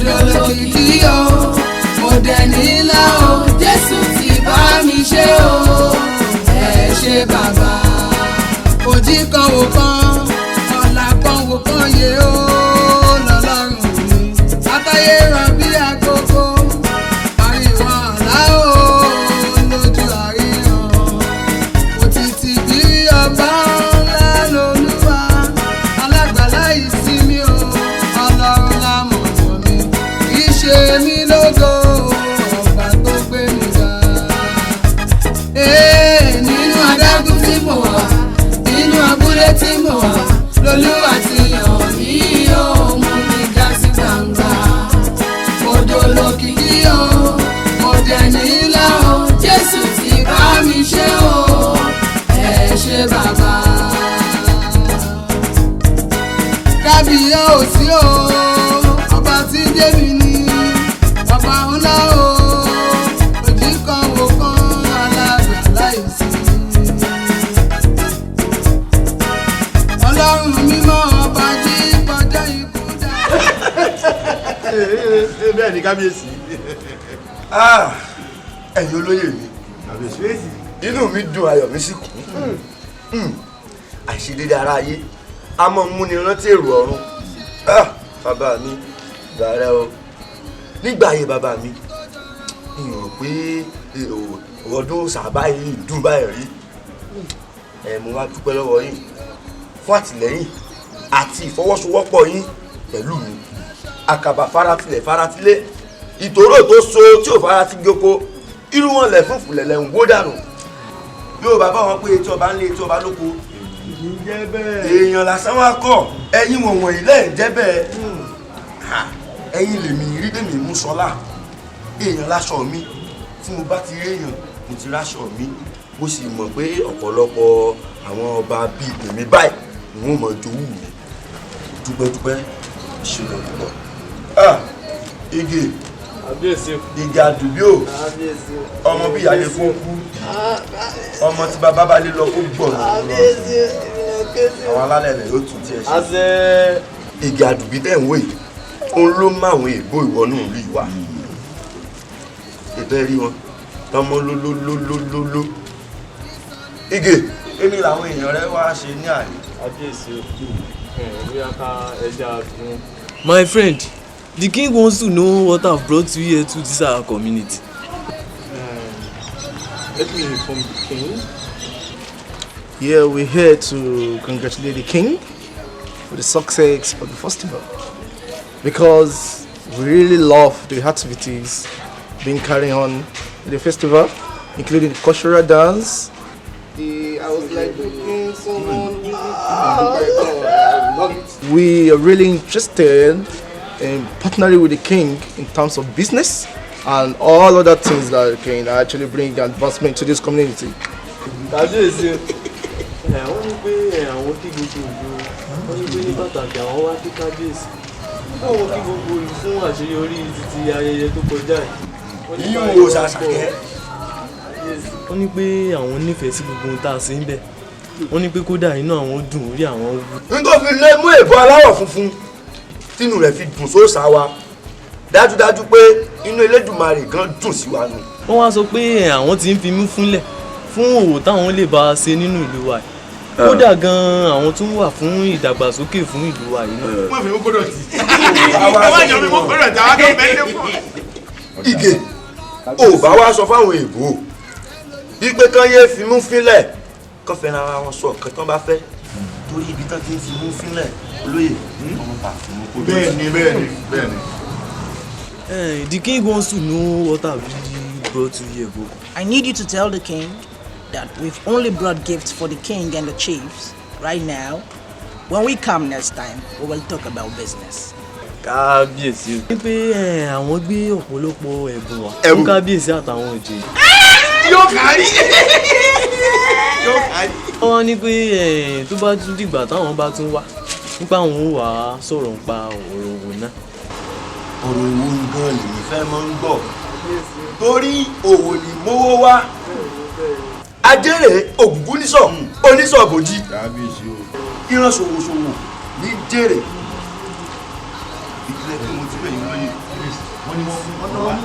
dolókìkí o mo dẹni ńlá o Jésù ti bá mi ṣe o ẹ ṣé bàbá. Òjì kan wò kan ọ̀la kan wò kan yé o lọ́lọ́run mi àtàyè ràn bí agogo àríwá ọ̀la o lójú àríyàn òtítì bí ọba ńlá lolúwa alágbàlá ìsinmi o ọlọ́run lámọ̀mọ́ mi kì í ṣe mí lógo ọba tó gbé mi ga. Nínú adágún tí mo wà nínú abúlé tí mo wà lolúwa ti yàn mí ó mú mi já sí gbangba. Mo dolókìkí o mo dẹni ńlá o Jésù ti bá mi ṣe o ẹ ṣé bàbá. Kábíyá ò sí o ọba tí débi ni ọba ńlá o òjì kan wò kan alágbàlá ìsinmi. Ọlọ́run mímọ́ ọba jí kọjá ikú dá. Bẹ́ẹ̀ ni kábíyèsí. Ẹ̀yin olóyè mi kábíyèsí. Inú mi dùn ayọ̀ mi sì kún. Àìṣedédé ara ayé a máa ń múni rántí èrò ọ̀run. Bàbá mi bàrẹ̀ o nígbà ayé bàbá mi n rò pé ọdún sàbá yìí dùn báyìí rí. Mo wá dúpẹ́ lọ́wọ́ yín fún àtìlẹ́yìn àti ìfọwọ́sowọ́pọ̀ yín pẹ̀lú mi. Àkàbà faratilẹ̀ faratilé ìtòrò tó so tí ò farati gboko irú wọn lẹ̀ fún fùlẹ̀lẹ̀ ń wó dànù. Yóò bàbá wọn pé etí ọba ń lé etí ọba lóko. Èèyàn lásán wá kọ̀ ẹ̀yin wọ̀nwọ̀n ilẹ̀ ń jẹ́ bẹ́ẹ̀. Ẹ̀yin lèmi rí bẹ́ẹ̀ mi mú sọlá. Èèyàn láṣọ mi tí mo bá ti rí èèyàn mo ti ráṣọ mi. Mo sì mọ̀ pé ọ̀pọ̀lọpọ̀ àwọn ọba bíi tèmi báyìí ni wọ́n mọ̀ jowú mi. Dúpẹ́dúpẹ́ ṣùgbọ́n púpọ̀. Ige igi àdùbíò ọmọ bí ìyáálé fún kú ọmọ tí bàbá bá lé lọ kó gbọ̀n àwọn alálẹ̀ rẹ̀ yóò tún tiẹ̀ ṣe. Igi àdùbí tẹ̀ ń wò yìí òun ló má àwọn èèbó ìwọ́nú rí wa. Ìbẹ́ rí wọn tọmọ lólólólólóló. Ige èmi làwọn èèyàn rẹ wá ṣe ní àyè. My friend, the king wants to know what I've brought you here to this our community. Let me inform the king. Yeah, we're here to congratulate the king for the success of the festival, because we really love the activities being carried on in the festival, including the cultural dance. I was like looking someone. We are really interested in partnering with the king in terms of business and all other things that can actually bring advancement to this community. Wọ́n ní pé àwọn nífẹ̀ẹ́ sí gbogbo ohun tá a ṣe ń bẹ̀. Wọ́n ní pé kódà inú àwọn dùn orí àwọn wú. N tó fi lé mú èbó aláwọ̀ funfun tínú rẹ̀ fi dùn sóòsà wa dájúdájú pé inú Elédùmarè gan dùn sí wa nù. Wọ́n wá sọ pé àwọn ti ń fi mú fúnlẹ̀ fún òwò táwọn lè bá a ṣe nínú ìlú wa. Kódà gan àwọn tún wà fún ìdàgbàsókè fún ìlú wa yìí náà. Wọ́n fi mú kódò tí. Àwọn àjọ mi mú kódò tí àwọn akẹ́kọ̀ọ́ bẹ́ẹ̀ lé fún. Ige ò bá wá sọ fáwọn èèbó wípé kán yé fimú fínlẹ̀ kán fẹ́ ara wọn sọ nǹkan tán bá fẹ́ torí ibi tán ti ń fimú fínlẹ̀ olóyè ọmọ bá fimú kó lọ. Bẹ́ẹ̀ni. The king wants to know what have you brought you here, bro. I need you to tell the king that we've only brought gifts for the king and the chiefs right now. When we come next time, we will talk about business. Kábíyèsí o. Ní pé àwọn gbé ọ̀pọ̀lọpọ̀ ẹ̀bùn wá fún kábíyèsí àtàwọn òjòyè. Yóò kárí. Wọ́n ní pé tó bá tún dìgbà táwọn bá tún wá nípa àwọn wà á sọ̀rọ̀ nípa ọ̀rọ̀ òwò náà. Ọ̀rọ̀ ìwò nǹkan lèmi fẹ́ máa ń gbọ́ torí òwò ni mówó wá ajẹ́rẹ̀ ògùngún nísọ̀ onísọ̀ bòjì ìran ṣòwòṣòwò ní jèrè ìdílé tí mo ti bẹ̀yìn lóye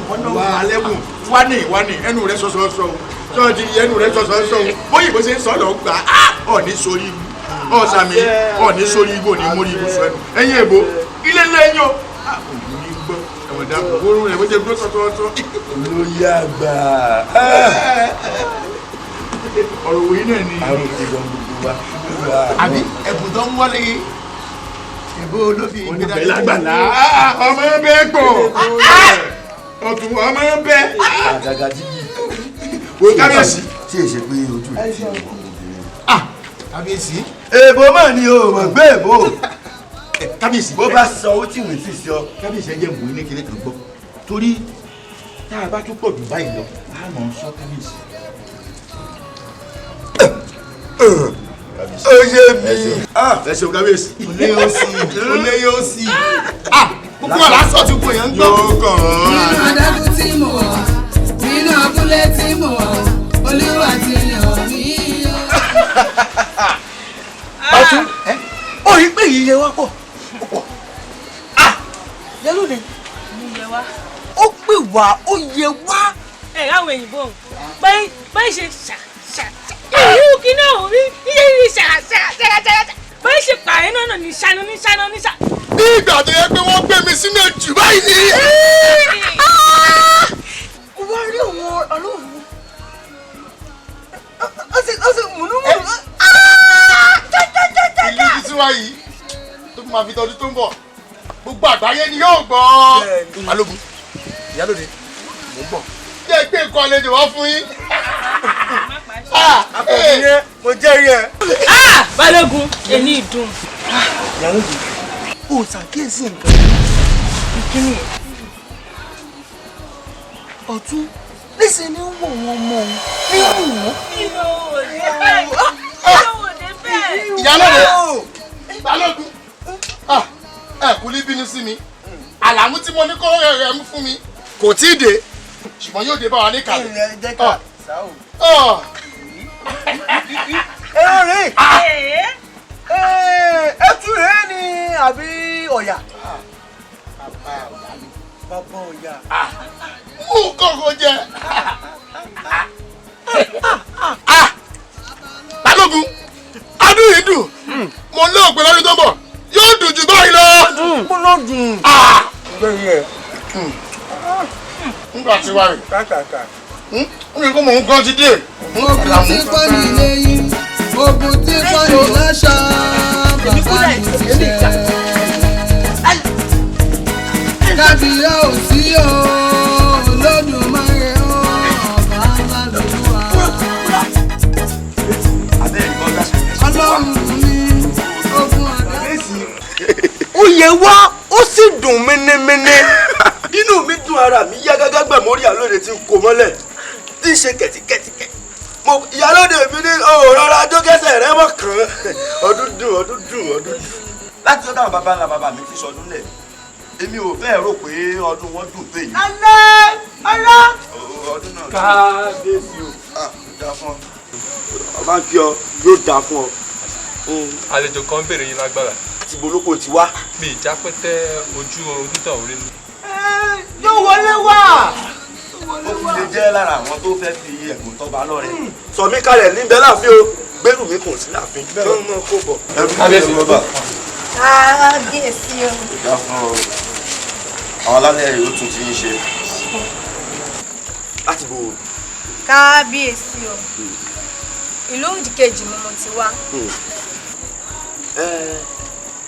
wọ́n náà alẹ́kùn wá ní ẹnu rẹ̀ sọ́sọ́sọ́ tó ti ẹnu rẹ̀ sọ́sọ́sọ́ bóyìnbó ṣe ń sọ lọ gbà ọ̀ ní sórí ibú ọ̀ sàmì ọ̀ ní sórí ibú ní mórí ibú sọ ẹnu ẹ̀yìn èbó ilé lẹ́yìn o òun ní gbọ́ ẹ̀wọ̀n dà kúrú rẹ̀ bó ṣe dúró sọ́sọ́sọ́. olóyè àgbà ọ̀rọ̀ òwe náà ni. àrùn ti lọ gbogbo wa. àbí ẹ̀bùn tó ń wọlé ìbò olófì ìgbéra lágbàlá ọmọ ẹgbẹ́ pọ̀ ọ̀tún ọmọ ẹgbẹ́. àgàgà jíjí. kábíyèsí. tí èsè pé ojú rẹ̀ ti wọ̀ obìnrin. kábíyèsí. èèbò mà ní o mọ̀ gbé èèbò. kábíyèsí. bó bá sọ ó tí wọ́n ti sọ. kábíyèsí ẹ jẹ́ mò ń ní kíní kan gbọ́ torí tá a bá tún pọ̀ jù báyìí lọ á mọ̀ ń sọ kábíyèsí. oyè mi. ẹ ṣeun kábíyèsí. olè yóò sí. kúkú ọ̀la sọ ti kú yẹn ń gbọ́. yóò kàn án. nínú adágún tí mo wọ̀ nínú abúlé tí mo wọ̀ olúwa ti yàn mí. ọtún ó rí pé yìí yẹ wá pọ̀ yẹlóde ó pè wá ó yẹ wá. ẹ ráwọn òyìnbó báyìí ṣe ṣà ìlú kíná òrí iye ní ṣàṣàṣàṣàṣà báyìí ṣe pààyàn náà ní ṣáná ní ṣáná ní ṣá. ní ìgbà tó yẹ pé wọ́n gbé mi sínú ẹ̀jù báyìí ni. wọ́n rí àwọn ọlọ́run ó sì múnúmúnú. ìlú ti sí wa yìí tó máa fi tọdún tó ń bọ̀ gbogbo àgbáyé ni yóò gbọ́. balógun ìyálòde mò ń bọ̀. jẹ́ pé nǹkan àlejò wá fún yín. àkọsílẹ̀ mo jẹ́rìí ẹ̀. balógun èmi ìdùn. ìyálòde ó ṣàkíyèsí nǹkan ìkíni ọ̀tún níṣẹ́ ni ń wò wọ́n mọ́ ọ́n ní wò wọ́n. ìyálòde balógun ẹ kú ní bínú sí mi àlàmú tí mo ní kó rẹ̀ mú fún mi kò tí ì dé ṣùgbọ́n yóò dé bá wa ní kàlẹ́. ẹran rè ẹtù rè ni àbí ọ̀yà. bàbá ọ̀yà. mú kọ̀ọ̀kan jẹ. balógun adùn yìí dùn mo lé òpin lọ́dún tó ń bọ̀ yóò dùn jù báyìí lọ. mo lọ dùn. bẹ́ẹ̀ nígbà tí wàá rè kàkàkà. ó ní kó mò ń gan ti dé. ogun tí kò ní lẹ́yìn ogun tí kò ní lọ́ṣọ́ bàbá mi ti ṣe. kábíyá ò sí o Olódùmarè o ọba Olúwa. ọlọ́run mi ogun àdá. ó yẹ wá ó sì dùn mínímíní. inú mi dùn ara mi yá gágá gbà mórí àlóde tí ń kó mọ́lẹ̀ tí ń ṣe kẹ̀tíkẹ̀tíkẹ̀. ìyálóde mi ní rọra jókẹ́sẹ̀ rẹ mọ̀ kàn án. ọdún dùn. láti ọ̀dọ̀ àwọn baba ńlá bàbá mi ti sọdún lẹ̀ èmi ò fẹ́ rò pé ọdún wọn dùn tó èyí. alẹ́ ọlọ́. ọdún náà kábíyèsí o. dá fún ọ ọba ń kí ọ yóò dá fún ọ. àlejò kan béèrè yín lágbára. ti bolóko ti wá. mi ìjápẹ́tẹ́ ojú onítọ̀ orí ni. yóò wọlé wá. ó fi lè jẹ́ lára àwọn tó fẹ́ fi ẹ̀bùn tọ́ba lọ́rẹ̀. sọ mí kalẹ̀ níbẹ̀ láàfin o gbẹ́rù mi kùn sí láàfin kí wọ́n mọ̀ kó bọ̀. kábíyèsí rọ́bà. kábíyèsí o. ìdá fún ọ àwọn alálẹ̀ yóò tún ti ń ṣe. láti bò ó. kábíyèsí o. ìlú òdìkejì ni mo ti wá.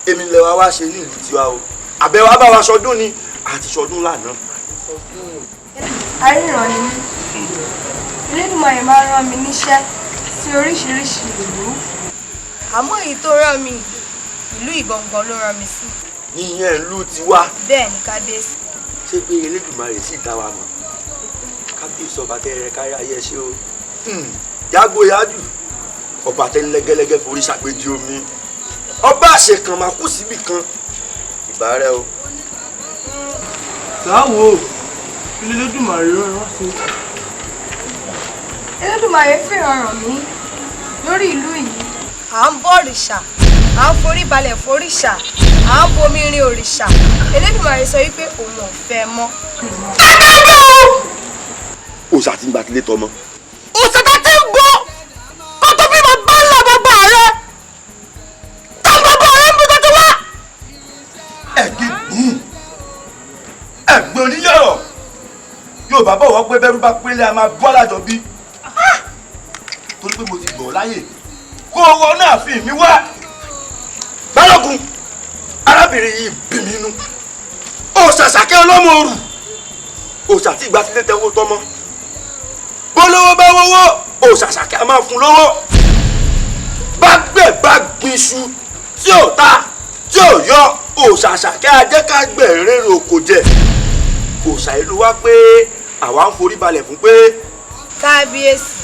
èmi lè wá ṣe ní ìlú tiwa o àbẹ̀wò bá wa ṣọdún ni àti ṣọdún lánàá. aríran ni mí. Elédùmarè máa rán mi níṣẹ́ sí oríṣiríṣi ìlú. àmọ́ èyí tó rán mi ìlú Ìgangan ló rán mi sí. ìyẹn ìlú tiwa. bẹ́ẹ̀ ni kábíyèsí. ṣé pé Elédùmarè sì dá wa mọ̀ kábíyèsí ọba tẹ́rẹ kárí ayé ṣe o. yàgò yájú ọba tẹ́ lẹ́gẹ́lẹ́gẹ́ forí ṣàpèjì omi ọba àṣekàn máa kú síbì kan ìbá rẹ o. sáwo Elédùmarè rán sí. Elédùmarè fìràn ràn mí lórí ìlú yìí. à ń bọ òrìṣà à ń forí balẹ̀ foríṣà à ń bomi rin òrìṣà Elédùmarè sọ wípé òun ò fẹ́ mọ́. òòṣà tí ń gba tilé tọmọ. òòṣà tá ti ń gbọ́ kó tó bí bàbá ńlá bàbá rẹ tá bàbá rẹ ń bí tó ti wá. ẹ̀gbọ́n oníyọ̀rọ̀ yóò bá bọ̀ wọ́n pé bẹ́rù bá pélé a máa bọ́ alájọ bí torí pé mo ti gbọ̀ láyè kó owó náà fi mi wá. Balógun arábìnrin yìí bí mi nú òòṣà Ṣàkẹ́ ọlọ́mọ òrù òòṣà tí ìgbà tilé tẹ́wọ́ tọ́mọ bólówó bá wọ́wọ́ òòṣà Ṣàkẹ́ a máa fún lówó bá gbẹ̀ bá gbin iṣu tí ò ta tí ò yọ òòṣà Ṣàkẹ́ ajẹ́kágbẹ̀ rere oko jẹ òòṣà ìlú wa pé àwa ń forí balẹ̀ fún pé. Kábíyèsí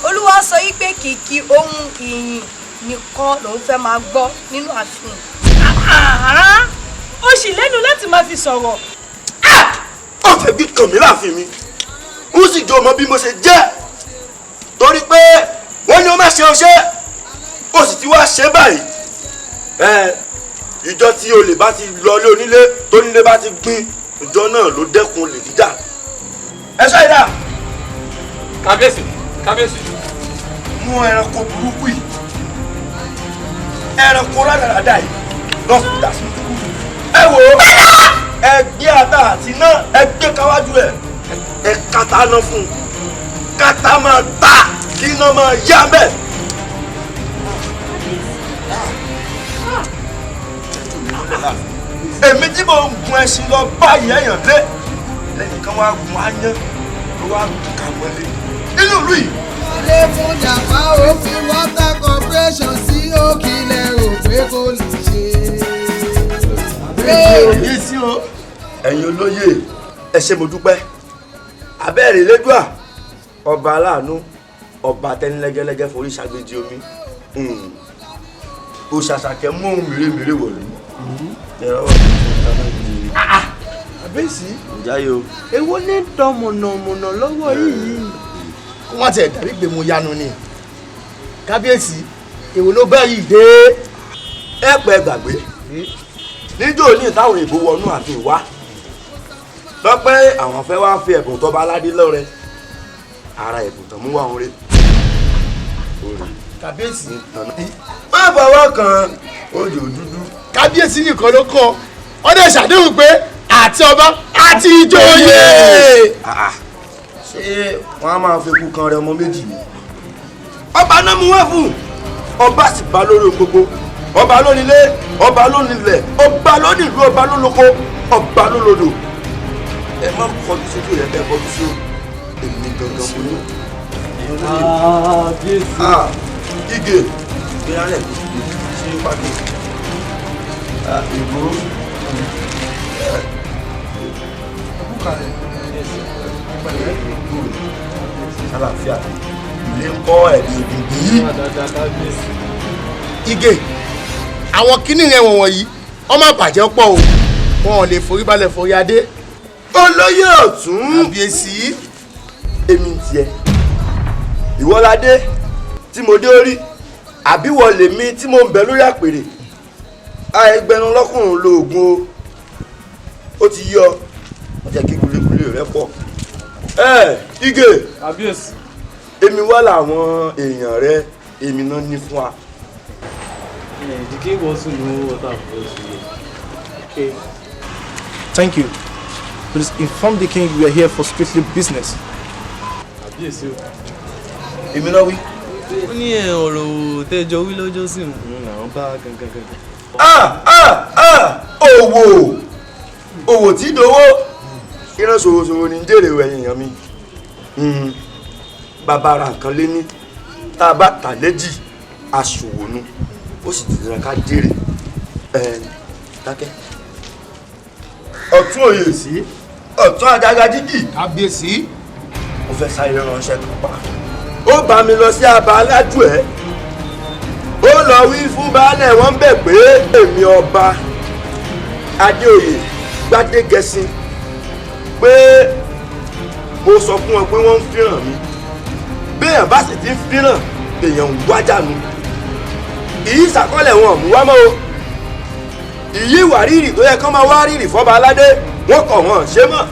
Olúwa sọ wípé kìkì ohun ìyìn nìkan lòun fẹ́ máa gbọ́ nínú ààfin. ó sì lẹ́nu láti máa fi sọ̀rọ̀. ó fẹ́ bí kàn mí láàfin mi ó sì jọ ọmọ bí mo ṣe jẹ́ torí pé wọ́n ní ó má ṣe ọṣẹ́ ó sì ti wá ṣe báyìí. ìjọ tí olè bá ti lọlé onílé tó nílé bá ti gbin ìjọ náà ló dẹ́kun olè jíjà. ẹ ṣọ́ ìdá. kábíyèsí kábíyèsí. mú ẹranko burúkú yìí ẹranko rádaràdà yìí lọ sí ìdásí ẹ wò ó ẹ gbé ata àti iná ẹ gbé káwájú ẹ kàtà náà fún un kàtà máa ta kí iná máa yá bẹ́ẹ̀. èmi tí mo gun ẹṣin lọ báyìí ẹ̀yàn lé lẹ́nìkan wá gun áyán ló wá kà mọ́lé nínú ìlú yìí. ilé fún jàpá ó fi water corporation sí òkìlẹ̀ rò pé kò lè ṣe. èyí sí o ẹ̀yin olóyè ẹ ṣé mo dúpẹ́ abẹ́rẹ́ lẹ́dùá ọba aláàánú ọba tẹ́nilẹ́gẹ́lẹ́gẹ́ forí ṣàgbéjì omi òòṣà Ṣàkẹ́ mú ohun mèremère wọ̀lú. Àbẹ́sí ìjáyé o. èwo ní dán mọ̀nàmọ̀nà lọ́wọ́ yìí. kó wọ́n tiẹ̀ dàbí pé mo yanu ni kábíyèsí èwo ló bá yìí dé. ẹ pẹ́ gbàgbé níjó ní ìtàwọn ìbò wọnú àti ìwá lọ́pẹ́ àwọn fẹ́ wá fi ẹ̀bùn tọ́ba aládé lọ́rẹ ara ẹ̀bùn tán mú wá òun rè. kábíyèsí má fọwọ́ kan òjò dúdú. kábíyèsí nìkan ló kọ ọdẹ ṣàdéhùn pé àti ọba àti ìjòyè. ṣé wọn á máa fi kú kan rẹ ọmọ méjì ni. ọba náà mú wá fún ọba sì bá lórí ohun gbogbo ọba ló nílé ọba ló nílẹ̀ ọba ló nílùú ọba ló lóko ọba ló lodò. ẹ má kọjú sójú rẹ bẹ́ẹ̀ kọjú sí èmi gangan mo ní. Ige gbéyàlẹ̀ ṣe pàdé ìgboro. Àlàáfíà ilé ń kọ́ ẹ̀dí òdìdí yìí. Ige àwọn kíní yẹn wọ̀nyí wọ́n má bàjẹ́ pọ̀ o wọn ò lè forí balẹ̀ forí adé. olóyè ọ̀tún kábíyèsí èmi ń tiẹ̀ ìwọ́ládé tí mo dé orí àbí wọ́n lèmi tí mo ń bẹ lórí àpèrè àìgbẹnu lọ́kùnrin lóògùn ó ti yọ wọ́n jẹ́ kí kulékulé rẹ pọ̀. Ige kábíyèsí èmi wá làwọn èèyàn rẹ èmi náà ní fún wa. The king also know what I'm supposed to do. Okay. Thank you. Please inform the king we are here for strictly business. Kábíyèsí o. èmi náà wí. ó ní ọ̀rọ̀ tẹ́jọ wí lọ́jọ́ sí àwọn bá gangan. Òwò tí dowó ìran ṣòwòṣòwò ní jèrè ẹ̀yìn èèyàn mi. Bàbá ra nǹkan lé ní tá a bá tà léjì aṣòwò nu ó sì ti dìran ká jèrè. Dákẹ́. Ọ̀tún òye sí ọ̀tún àgàgà jíjì. kábíyèsí Mo fẹ́ sáré ránṣẹ́ kan pa. Ó bá mi lọ sí abà alájú ẹ̀. Ó lọ wí fún baálẹ̀ wọn bẹ̀ pé èmi ọba Adéoyè Gbádégẹṣin pé mo sọ fún wọn pé wọ́n ń fìràn mi. Béèyàn bá sì ti ń fìràn èèyàn ń wájà mi. Ìyí ìsàkọ́lẹ̀ wọn ò mú wá mọ́ o. ìyí ìwárìrì tó yẹ kán máa wá rírì fọ́ba aládé wọ́n kọ̀ wọ́n ṣe mọ́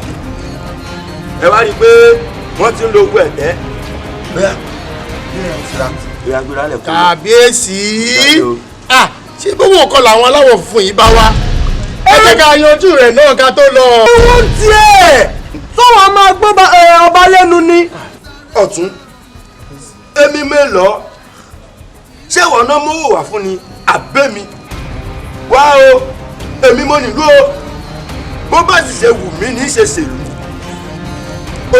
ẹ wá rí i pé wọ́n ti ń lo ogun ẹ̀tẹ́ bẹ́ẹ̀ kábíyèsí ṣé gbogbo nǹkan làwọn aláwọ̀ funfun yìí bá wá ẹ jẹ́ ká yanjú rẹ̀ náà ká tó lọ. owó tiẹ̀ sọ́wọ́n máa gbọ́ ọba lẹ́nu ni. ọ̀tún èmi mélòó ṣé ìwọ náà mówó wá fún ni àbẹ́mi wá o èmi mo nílùú o bó bá sì ṣe wù mí ní í ṣe ṣèlú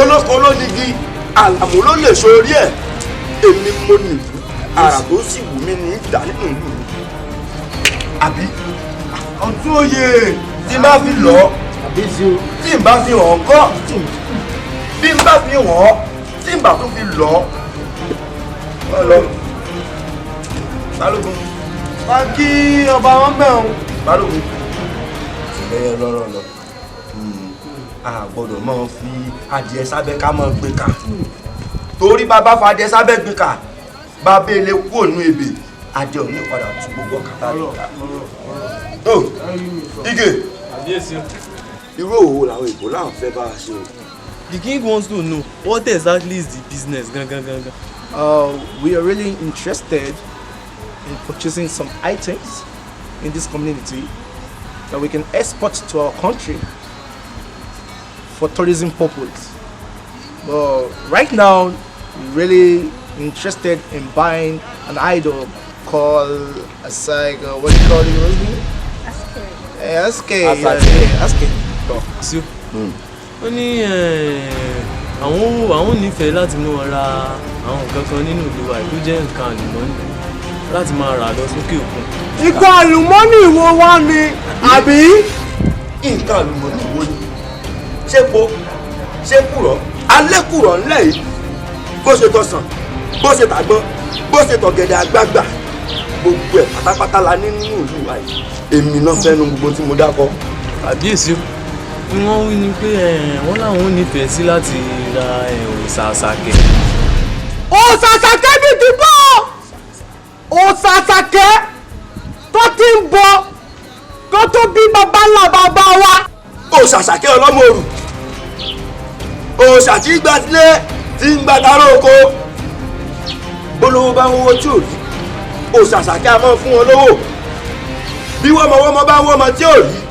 olóko ló nígi àlàmú ló lè sórí ẹ̀ èmi mo nílùú àrà tó sì wù mí ní ìdá nínú ìlú mi àbí ọ̀tún òye tí n bá fi lọ tí n bá fi hàn kọ́ bí n bá fi hàn tí n bá tún fi lọ lọ balógun wá kí ọba wọn bẹ̀rù. balógun ẹyẹ lọ́rọ̀ lọ a gbọ́dọ̀ máa fi adìẹ sábẹ́ ká máa gbé ká torí bàbá fa adìẹ sábẹ́ gbé ká bàbá ilé kú ònú ebè adìẹ òní padà tún gbogbo kàtà rẹ̀ tó ige irú òwò làwọn èbó làwọn fẹ́ bá a ṣe o. The king wants to know what exactly is the business gangan. We are really interested in purchasing some items in this community that we can export to our country for tourism purpose. But right now, we're really interested in buying an idol called what do you call it? Aske. Sí ó ní àwọn nífẹ̀ẹ́ láti mú ọ ra àwọn nǹkan kan nínú ìlú wa tó jẹ́ nǹkan àlùmọ́nì láti máa rà lọ sókè òkun. Nǹkan àlùmọ́nì wo wá ni àbí? Nǹkan àlùmọ́nì wo ni ṣépo ṣé kùrọ̀ alẹ́ kùrọ̀ ńlẹ̀ yìí bó ṣe tọ̀sán bó ṣe tàgbọ́n bó ṣe tọ̀gẹ̀dẹ̀ àgbààgbà gbogbo ẹ̀ pátápátá la ní nínú ìlú wa yìí èmi náà fẹ́nu gbogbo tí mo dákọ. Àbíyèsí o wọ́n wí ni pé wọ́n láwọn nífẹ̀ẹ́ sí láti ra òsàsàkẹ́. Òsàsàkẹ́ bíi ti bọ́ òsàsàkẹ́ tó ti ń bọ tó tó bí bàbá ńlá bàbá wa. Òsàsàkẹ́ ọlọ́mọ òrù òsà tí gbàdílé tí ń gbàdáró oko olówó bá ń wọ́wọ́ tí ò rí òsàsàkẹ́ a máa fún wọn lówó bí wọ́mọ bá ń wọ́mọ tí ò rí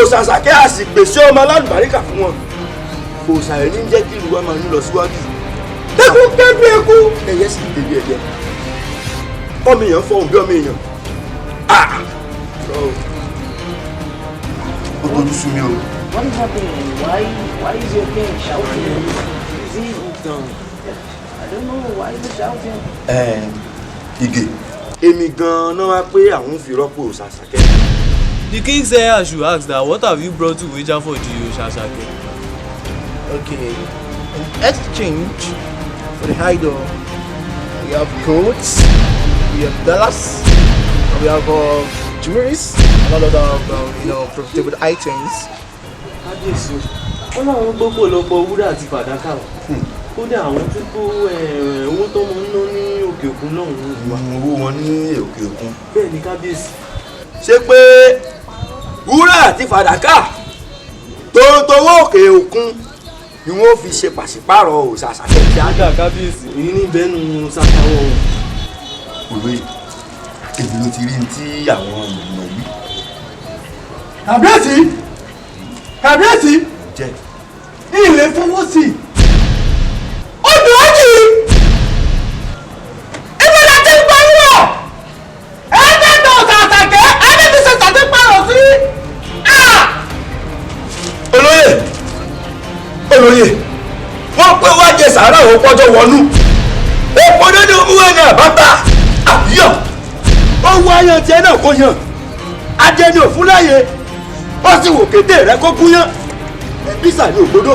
òsàsàkẹ́ a sì pèsè ọmọ alálùbáríkà fún wọn òsà ẹni ń jẹ́ kí ìlú wa máa ń lọ síwájú. Eku kébí eku. Ẹyẹ sì débi ẹyẹ ọmọ èèyàn fọhùn bí ọmọ èèyàn ó tójú sú mi o. What is happening? Why is your king shouting? Is he down? I don't know. Why is he shouting? Ige èmi gan-an wá pé àwọn fi rọ́pò Òsàsàkẹ́. The king said I should ask that what have you brought to wager for the Òsàsàkẹ́? Okay, in exchange for the idol, we have goats, we have dollars, and we have jewelries, and all other profitable items. Kábíyèsí o wọ́n láwọn gbọ́ pọ̀lọpọ̀ wúrà àti fàdákà kódà àwọn tó kó owó tó mọ ń ná ní òkè òkun náà owó wọn ní òkè òkun. bẹ́ẹ̀ ni kábíyèsí. ṣé pé wúrà àti fàdákà tó towó òkè òkun ni wọ́n fi ṣe pàṣípààrọ̀ Òsàsàkẹ́ tí a àgbà kábíyèsí èyí ní bẹ́ẹ̀nu sáfàwọ̀ òwe èyí ló ti rí tí àwọn ènìyàn wí. Kàbíyèsí jẹ́ ilé fowó sí i. Odò ọ̀jì ibi láti ń gbọ́ wọ̀ ẹ̀ẹ́dẹ́gbẹ̀ Òsàsàkẹ́ ẹni tí ṣe tàbí pààrọ̀ sí. olóyè wọ́n pé wá jẹ sàárà òun pọ́jọ́ wọnú ó pọ́ dédé omúwé ní àbáta àbíyọ̀ ó wọ ayọ̀ tiẹ̀ náà kó yàn ajẹni òfún láàyè ó sì wò kété rẹ kó gúnyán bísà ní ògbódó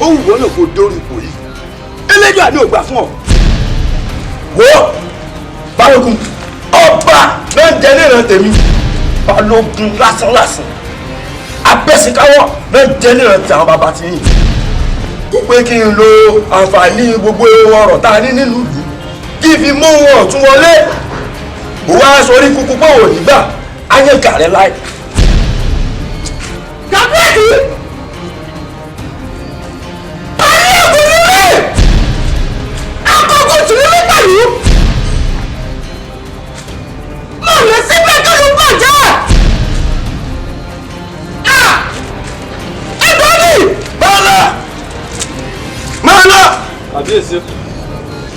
ó wù wọ́n náà kó dórí ipò yìí elédùà ní ògbà fún ọ. wo balógun ọba náà ń jẹ níran tèmi balógun lásánlásán abẹ́síkáwọ́ náà ń jẹ níran tí àwọn bàbá ti yìn ó pé kí n lo àǹfààní gbogbo ọrọ̀ tá a ní nínú ìlú kí n fi mú wọn tún wọlé ó wá sórí kúkú pé òní gbà ayé gàrẹ́ láì yìí. Parí ògùn nílé. Akọ̀kọ̀ tì nílé pẹ̀lú. Mo lè síbẹ̀ kí ló bàjẹ́. Ẹ̀gbọ́n mi. Máa lọ. Kábíyèsí.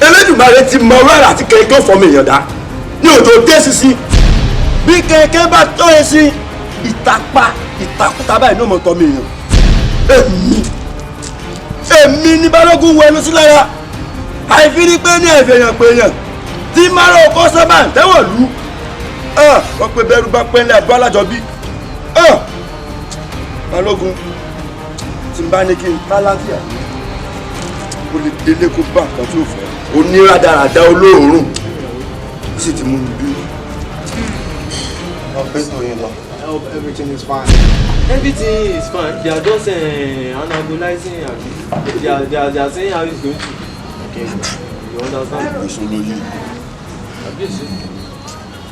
Elédùmarè ti mọ wẹ́rẹ́ àti kẹ̀kẹ́ fọmọ èèyàn dá ní òjò dé sísí bí kẹ̀kẹ́ bá tọ́ ẹ sí ìtakúta báyìí ní ọmọ tọ́ mi èèyàn èmi ní balógun wọ ẹnu sí lára àìfi ní pé ní ẹ̀fẹ̀yàn pèèyàn tí márùn ọkọ sábà ń tẹ́wọ̀n lú wọ́n pe bẹ́rù bá pẹ́ńlẹ̀ àbúrò alájọbí balógun tí n bá ní kí n tálàfíà ó lè délé kó bá nǹkan tí ó fẹ́ oníradàradà olóòórùn ó sì ti mú mi bí. Everything is fine. Everything is fine. They are just analyzing and they are saying how it's going to. Okay. You understand?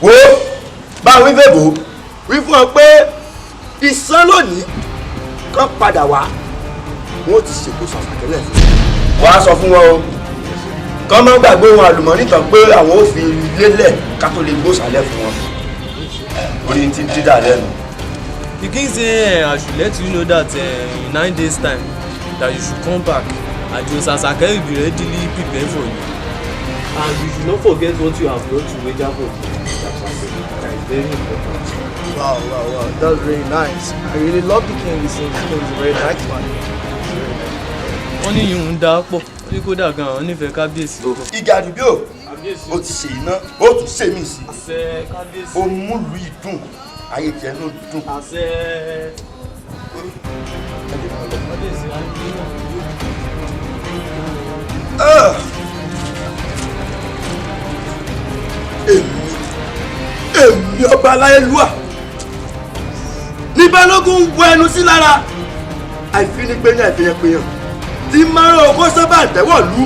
Wo bá wí fẹ́ bò wí fún ọ pé ìsán lónìí kán padà wá wọn ò ti ṣètò sàfàkẹ́lẹ̀ fún un. Wàá sọ fún wọn o kán má gbàgbé ohun àlùmọ́ọ́nì tán pé àwọn ò fi lélẹ̀ ká tó lè gbósàlẹ̀ fún wọn. Orí ti dídà lẹ́nu. The king say I should let you know that in 9 days time that you should come back and your Sasake will be readily prepared for you. And you should not forget what you have brought to wager for. That is very important. Wow. That's really nice. I really love the king. He's a very nice man. Wọ́n ní yìí ń dá pọ̀, wọ́n ní kódà gan-an wọ́n nífẹ̀ẹ́ kábíyèsí. Ìgàdùbí o ti ṣe iná o tún ṣe mí sí. Àṣẹ kábíyèsí. O múlùú ìdùn ayé tiẹ̀ ló dùn. Àṣẹ kábíyèsí á ní náà. Èmi ọba aláyélúwà ní balógun ń wọ ẹnu sí lára àìfínigbé ní àìfihànpéyàn tí márùn ọkọ sábà tẹ́wọ̀ lú.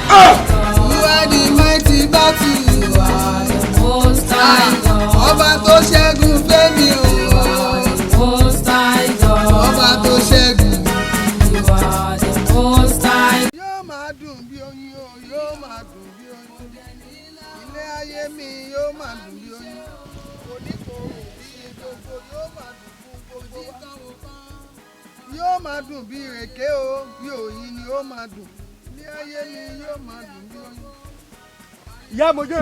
You are the mighty battle, you are the most high God. Ọba tó ṣẹ́gun fẹ́mi o. You are the most high God. Ọba tó ṣẹ́gun. You are the most high. Yóò máa dùn bí oyin o, yóò máa dùn bí oyin. Ilé ayé mi yóò máa dùn bí oyin. Oníkòrò bí gbogbo yóò máa dùn fún gbogbo wa. Yóò máa dùn bí ìrèké o, bí oyin ni ó máa dùn. Ilé ayé mi yóò máa dùn bí oyin. Ìyá Mojo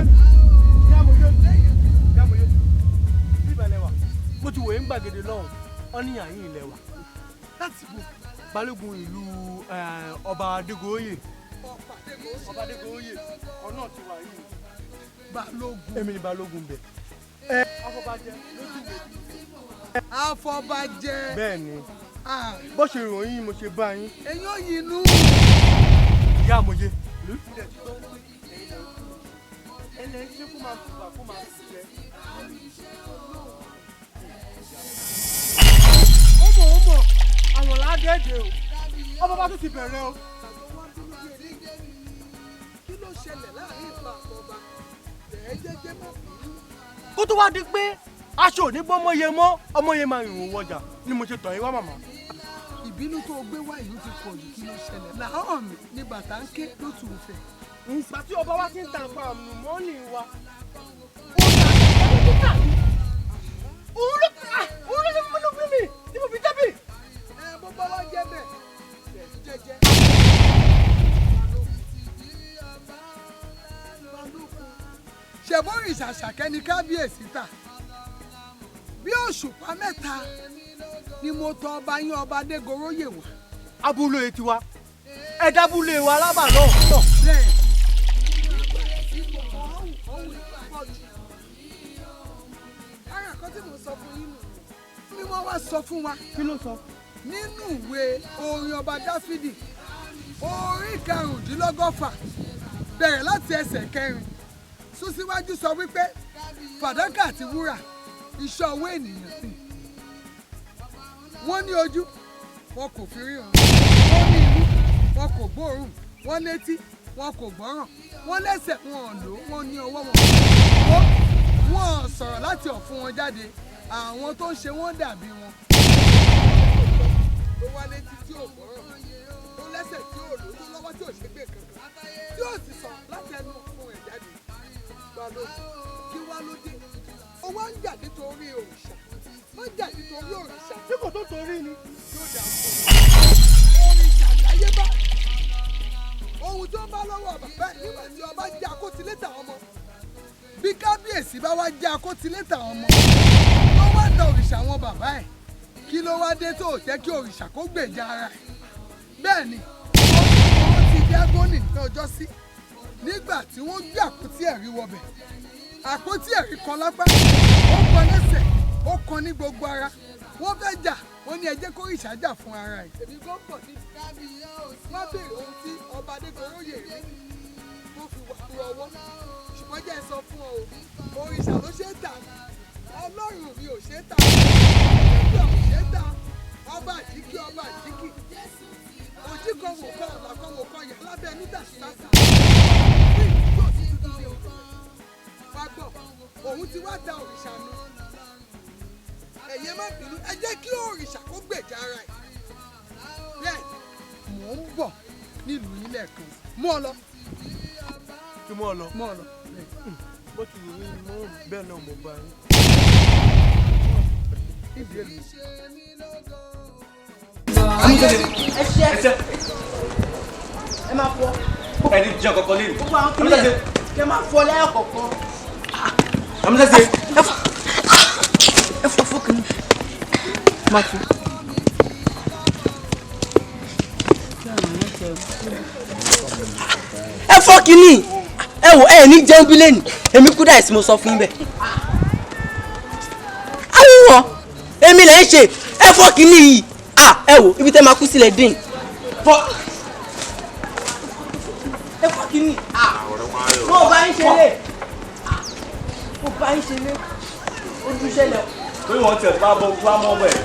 bíbalẹ̀ wà mo ti wòye ń gbàgede lọ́hùn ọ́nìyàn yín ilẹ̀ wà láti bò balógun ìlú ọba Adégoyè ọ̀nà ti wà yìí balógun èmi ni balógun bẹ̀ afọbajẹ lójú ìwé Afọbajẹ. bẹ́ẹ̀ ni bó ṣe ròyìn mo ṣe bá yín. Ẹ̀yin ò yìí nú. Ìyá Mojo ẹlẹ́ ṣé kó máa tùbà kó máa ṣiṣẹ́. ó mọ̀ àwọn ládẹ́ẹ̀dẹ̀ o ọba bá tún ti bẹ̀rẹ̀ o. Kí ló ṣẹlẹ̀ láàrin ìfà àtọba bẹ̀ẹ́ jẹ́jẹ́ má fi. kó tó wá di pé aṣọ ò ní gbọ́ ọmọye mọ́ ọmọye máa rìn òwò ọjà ni mo ṣe tọ̀ yín wá màmá. Ìbínú tó gbé wá ìlú ti pọ̀ jù kí ló ṣẹlẹ̀ láhàn mi ní bàtà ń ké ló tù ú fẹ̀. ìgbà tí ọba wa ti ń tàǹpà àmùmọ́ọ́nì wa òun ló ti múnú bí mi tí mo fi débi. Bó bá wá jẹ́ bẹ́ẹ̀ jẹ́jẹ́. Ṣèbórì ṣàṣàkẹ́ ni kábíyèsí tà bí òṣùpá mẹ́ta ni mo tọ ọba yín ọba Adégoróyè wá. Abúlé tiwa ẹ̀dábúlé wa lábà náà. Bẹ́ẹ̀ ara kan tí mo sọ fún yín nù ni wọ́n wá sọ fún wa. Kí ló sọ? Nínú ìwé orin ọba Dáfídì orí 15 bẹ̀rẹ̀ láti ẹsẹ̀ 4 sún síwájú sọ wípé fàdákà àti wúrà iṣẹ́ ọwọ́ ènìyàn sí. Wọ́n ní ojú wọn kò fi ríran, wọ́n ní imú wọn kò gbóòórùn, wọ́n létí wọn kò gbọ́ràn, wọ́n lẹ́sẹ̀ wọn ò lò, wọ́n ní ọwọ́ wọn sọ̀rọ̀ láti ọ̀fun wọn jáde, àwọn tó ń ṣe wọ́n dàbí wọn. tó wá létí tí ò gbọ́ràn tó lẹ́sẹ̀ tí ò lò tó lọ́wọ́ tí ò ṣe gbé kankan tí ò sì sọ láti ẹnu fún ẹ̀ jáde Balógun kí wá ló dé ó wá ń jà nítorí òrìṣà wọ́n jà nítorí òrìṣà tí kò tó torí ni yóò dà fún òrìṣà láyébá ohun tó bá lọ́wọ́ bàbá ẹ̀ nígbà tí ọba jẹ́ akótilétà ọmọ bí kábíyèsí bá wá jẹ́ akótilétà ọmọ tó wá da òrìṣà wọn bàbá ẹ̀ kí ló wá dé tó jẹ́ kí òrìṣà kó gbèjà ara ẹ̀ bẹ́ẹ̀ ni wọ́n ti dé agónì ní ọjọ́ sí nígbà tí wọ́n gbé àpótí ẹ̀rí wọbẹ̀ àpótí ẹ̀rí kan lápá ó kan lẹ́sẹ̀ ó kan ní gbogbo ara wọ́n fẹ́ jà wọ́n ní ẹ jẹ́ kó òrìṣà jà fún ara ẹ̀. èmi gbọ́ pọ̀ ní wọ́n béèrè ohun tí ọba Adégoróyè rí tó fi wà lọ́wọ́ ṣùgbọ́n jẹ́ sọ fún ọ òrìṣà ló ṣe é tà ọlọ́run mi ò ṣe é tà ẹgbẹ́ ò ṣe é tà ọba àjíkì òjì kan wò kan ọ̀là kan wò kan yà lábẹ́ nígbà síláṣà ní ìdúró sí ilé òkè wá gbọ́ òun ti wá da òrìṣà nù ẹ̀yẹ má bínú ẹ jẹ́ kí òrìṣà kó gbèjà ara ẹ̀ bẹ́ẹ̀ mò ń bọ̀ nílùú yín lẹ́ẹ̀kan mú ọ lọ. kí mú ọ lọ. mú ọ lọ. bó ti wù mí mọ́ bẹ́ẹ̀ náà mo bá yín. ìdí èlò. ẹ máa fọ. ẹni jẹ́ kọ̀ọ̀kan lé. gbogbo àwọn kìnìún kẹ máa fọ lẹ́yìn kọ̀ọ̀kan. amúlẹ́sẹ̀. ẹ fọ fún kìnìún. máa fọ. ẹ fọ kìnìún ẹ wò ẹ ní jẹun bí lẹ́nu èmi kú dà sí mo sọ fún yín bẹ́ẹ̀. awúwọ̀ èmi lè ń ṣe ẹ fọ kìnìún yìí ẹ wò ibi tẹ́ máa kú sílẹ̀ dín fọ. ẹ fọ kìnìún mo bá yín ṣeré mo bá yín ṣeré ojú ṣẹlẹ̀. pé wọ́n tẹ̀ bá bọ́ wá mọ́ bẹ́ẹ̀.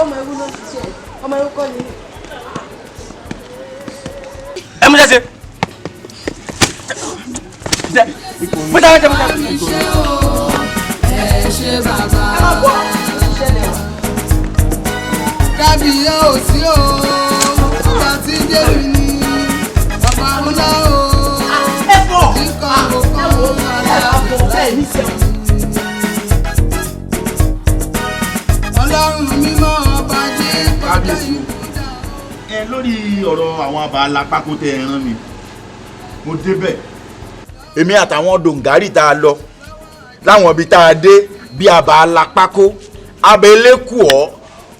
ọmọ ewu náà ti ṣe ọmọ ewu kọ́ ni. ẹ mú jẹ́sẹ̀. mú jẹ́sẹ̀ mú jẹ́sẹ̀. ẹ ṣe bàbá kábíyá ò sí o ọba tí débi ní bàbá ńlá o kíkọ́ òkọ́ ọlọ́run mímọ́ ọba jẹ́ kábíyèsí ẹ lórí ọ̀rọ̀ àwọn abala pákó tẹ ẹ rán mi mo débẹ̀. èmi àtàwọn dòǹgárì tá a lọ láwọn ibi tá a dé bí abala pákó abẹ́lẹ́kù ọ́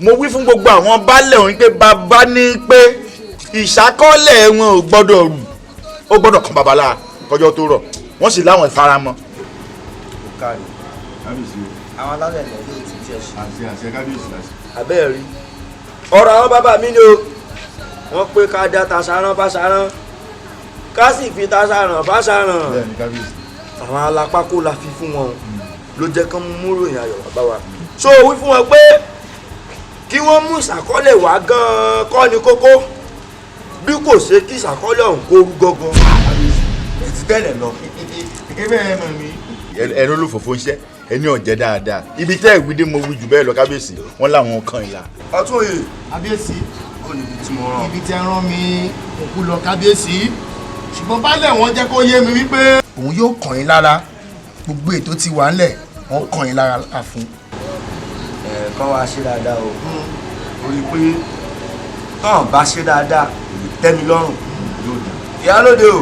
mo wí fún gbogbo àwọn baálẹ̀ òun pé bàbá ní pé ìṣàkọọ́lẹ̀ wọn ò gbọ́dọ̀ rù ó gbọ́dọ̀ kan babalá kọjọ́ tó rọ̀ wọ́n sì láwọn ìfaramọ́. ó kárí kábíyèsí o àwọn alálẹ̀ lọ yóò ti jẹ́ ṣe. àṣẹ àṣẹ kábíyèsí láṣẹ. abẹ́ẹ̀ rí ọ̀rọ̀ àwọn bàbá mi ni o wọ́n pé ká dá taṣaran báṣaran ká sì fi taṣaran báṣaran. bẹ́ẹ̀ni kábíyèsí. àwọn alápákó la fi fún wọn ló jẹ́ kán mú ròyìn ayọ̀ bàbá wa. so wí fún wọn pé kí wọ́n mú ìṣàkọọ́lẹ̀ wá gan-an kọ́ ni kókó bí kò ṣe kí ìṣàkọọ́lẹ̀ ọ̀hún kó rú gángan. ètí tẹ́lẹ̀ lọ. ebe ẹ mọ̀ mi. ẹnu ló fòfó ń ṣẹ́ ẹni ọ̀jẹ̀ dáadáa ibi tẹ́ ìwídé mo wí jù bẹ́ẹ̀ lọ kábíyèsí wọ́n láwọn kan ìlà. ọtún òye kábíyèsí ó níbi tí mo rán. ibi tí ẹ rán mi òkú lọ kábíyèsí ṣùgbọ́n baálẹ̀ wọn jẹ́ kó yé mi wípé òun yóò kàn yín lára gbogbo ètò tí wà ńlẹ̀ wọ́n kàn yín lára àfún. kán wá ṣe dáadáa o orí pé tán bá ṣe dáadáa tẹ́mi lọ́rùn yóò dà. ìyálóde o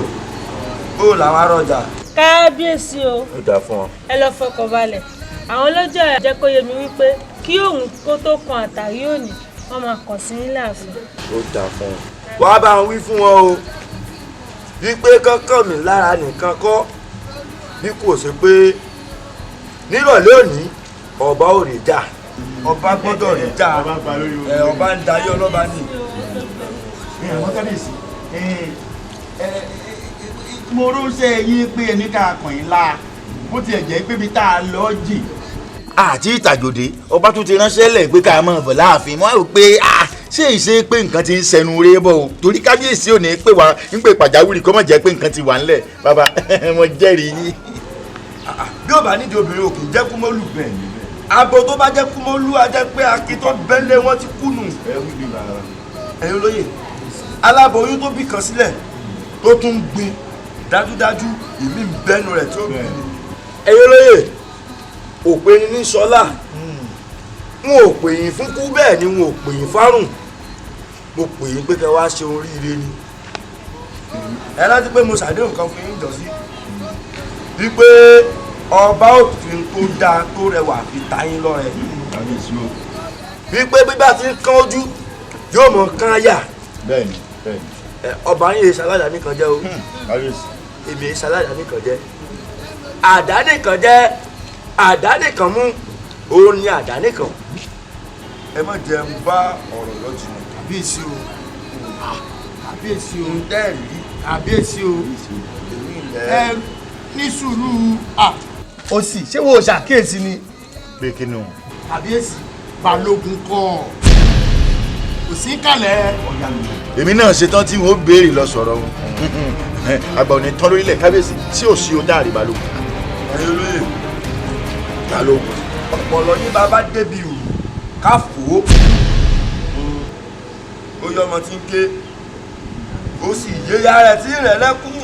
bó làwọn arọjà. kábíyèsí o ó dáa fún ọ. ẹ lọ fọkàn balẹ̀ àwọn ọlọ́jọ́ ẹ̀ jẹ́ kó yé mi wípé kí òun kó tó kan àtàrí òní wọ́n máa kàn sí ní láàfin. ó dáa fún ọ. wàá bá wọn wí fún wọn o wípé kankan mi lára nìkan kọ́ bí kò ṣe pé nírọ̀lẹ́ òní ọba ò rí jà ọba gbọ́dọ̀ rí jà ọba ń dayé ọlọ́ba ní. àwọn kábíyèsí mo ránṣẹ́ yín pé ẹni ká kàn yín la bó tiẹ̀ jẹ́ pé bí tá a lọ jì. àti ìtàjòdè ọba tún ti ránṣẹ́ lẹ̀ pé ká mọ̀ bọ̀ láàfin mọ́ àrò pé ṣé ìṣe pé nǹkan ti ń sẹnu ré bọ̀ o torí kábíyèsí ò ní pè wá ń pè pàjáwìrì kó má jẹ́ pé nǹkan ti wà ńlẹ̀ bàbá mo jẹ́rìí yín. bí ó bá nídìí obìnrin ò kì í jẹ́ kúmọ́lù abo tó bá jẹ́ kúmọ́lù á jẹ́ pé akitọ́ bẹ́lẹ̀ wọ́n ti kùnù. ẹ̀yin olóyè aláboyún tó bí kan sílẹ̀ tó tún gbin dájúdájú ìmí bẹ́nu rẹ̀ tó gbin. ẹ̀yin olóyè òpè ni ní sọlá n ò pè yín fún kú bẹ́ẹ̀ ni n ò pè yín fárùn mo pè yín pé kẹ́ wá ṣe oríire ni. ẹ rántí pé mo ṣàdéhùn kan fún yín jọ sí wípé ọba òfin tó dáa tó rẹwà fi ta yín lọ́rẹ wípé bíbá ti ń kán ojú yóò mọ kán àyà. bẹ́ẹ̀ni ọba yín ṣàlàyé nìkan jẹ́ o èmi ṣàlàyé nìkan jẹ́ àdá nìkan jẹ́ àdá nìkan mú òun ni àdá nìkan. ẹ má jẹ́ ń bá ọ̀rọ̀ lọ́jọ́ kábíyèsí o kábíyèsí o ntẹ́ẹ̀lì kábíyèsí o ẹ ní sùúrù ó sì ṣé wo ṣàkíyèsí ni. pé kí ni o. kábíyèsí balógun kọ́ kò sí kálẹ̀. èmi náà ṣetán tí wọn ó béèrè lọ sọ̀rọ̀ wọn àgbà ò ní tán lórílẹ̀ kábíyèsí tí ò sí o dáàrí balógun. ẹ̀yin olóyè balógun ọpọlọ ní bàbá débi ò ká fò ó yọ ọmọ tí ń ké ó sì yéya rẹ̀ tí rẹ̀ lẹ́kún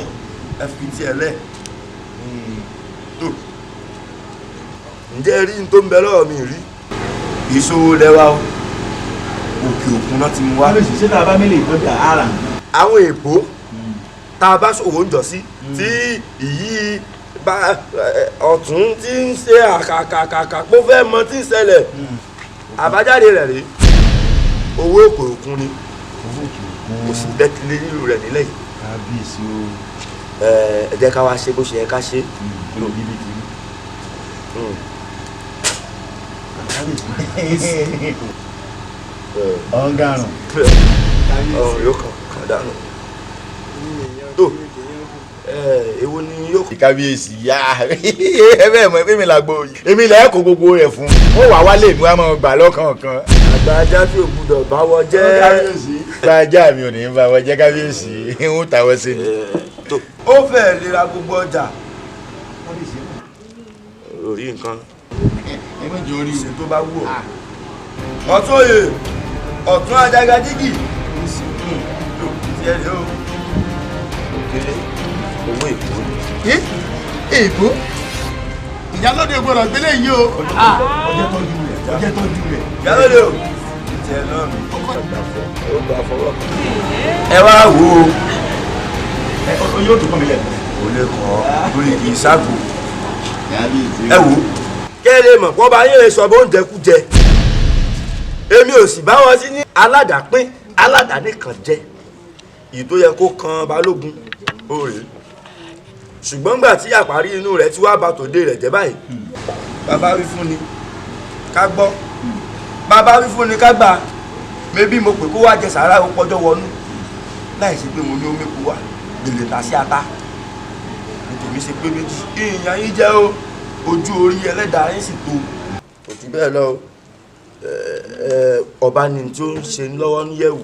ẹ fi tiẹ̀ lẹ̀ tó ǹjẹ́ rí n tó ń bẹ lọ́wọ́ mi rí ìṣòro lẹ́wà o òkè òkun náà ti mú wá. ṣé tá a bá mílè ìtọ́jú ara. àwọn èèbó tá a bá ṣòwò ń jọ sí tí ìyí bá ọ̀tún tí ń ṣe àkàkàkàkà kó fẹ́ mọ tí ń ṣẹlẹ̀ àbájáde rẹ̀ rí owó òkè òkun ni kò sí bẹ́tìlé nílùú rẹ̀ nílẹ̀ yìí. kábíyèsí o. ẹ jẹ́ ká wá ṣe bó ṣe yẹ ká ṣe. ọ̀ngàrùn. ọ̀run yóò kàn dànù. tó èwo ni yóò. kábíyèsí yá ẹ bẹ́ẹ̀ mọ̀ pé mi là gbọ́ yìí èmi là ẹ́ kó gbogbo rẹ̀ fún ó wà wálé mi wá máa gbà lọ́kànkan. àgbà ajá tí ò gbúdọ̀ bá wọ jẹ́. àgbà ajá mi ò ní bá wọ jẹ́ kábíyèsí ń tàwọ́ sí ni. ó fẹ́ lera gbogbo ọjà. orí nǹkan ṣe tó bá wù ọ́. ọ̀tún òye ọ̀tún Ajagadigi tiẹ̀ lé o òkèlè owó èkó ni. èkó ìyálóde gbọ́dọ̀ gbélé yìí o. ọjọ́ tọ́jú rẹ̀. ìyálóde o tiẹ̀ náà mi ó gbà fọwọ́. ẹ wá wò ó. yóò tún kọ́ mi lẹ̀. o lè kọ́ lórí kì í ságò. ẹ wò ó kẹ́lẹ́ mọ̀ kọ́ bá yín lè sọ bó ń jẹkú jẹ èmi ò sì bá wọn sí ní aládàápín aládàánìkan jẹ èyí tó yẹ kó kan balógun ó rèé ṣùgbọ́n gbà tí àparí inú rẹ̀ tí wàá bá tòde rẹ̀ jẹ́ báyìí bàbá wí fún ni ká gbọ́ bàbá wí fún ni ká gbà mébí mo pè kó wá jẹ sàárà ó pọ́jọ́ wọnú láì sí pé mo ní omi kú wá gbèlè tà sí ata nítorí ṣe pé méjì èèyàn yín jẹ́ o ojú orí ẹlẹ́dàá yín sì tó kò jù bẹ́ẹ̀ lọ ọba ni tí ó ń ṣe lọ́wọ́ níyẹ̀wò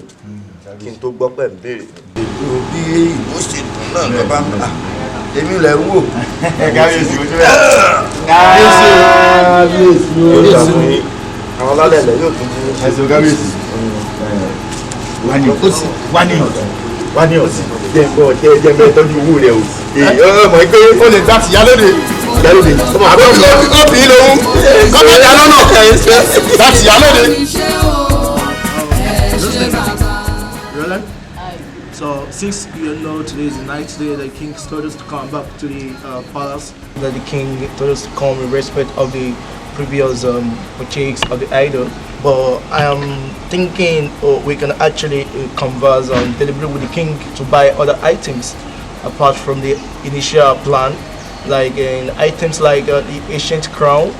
kí n tó gbọ́ pẹ̀ ń béèrè. ètò bí ìbò ṣe dùn náà lọ́ba ń bá èmi lẹ̀ ń wò. kábíyèsí ojú rẹ̀. kábíyèsí àwọn alálẹ̀ ilẹ̀ yóò tún jí. ẹ̀sùn kábíyèsí. wá ní ọ̀sìn jẹ́ nǹkan jẹ́ mẹ́rin tọ́jú owó rẹ̀ o. ọmọ ìpè ó lè gbà tìyálóde. ìyálóde ó bí lóhun kọ́kọ́ ìyáló náà gbà tìyálóde. So, since you know today is the night day, the king told us to come back to the palace. That the king told us to come in respect of the previous purchase of the idol. But I am thinking we can actually converse and deliberate with the king to buy other items apart from the initial plan, like items like the ancient crown,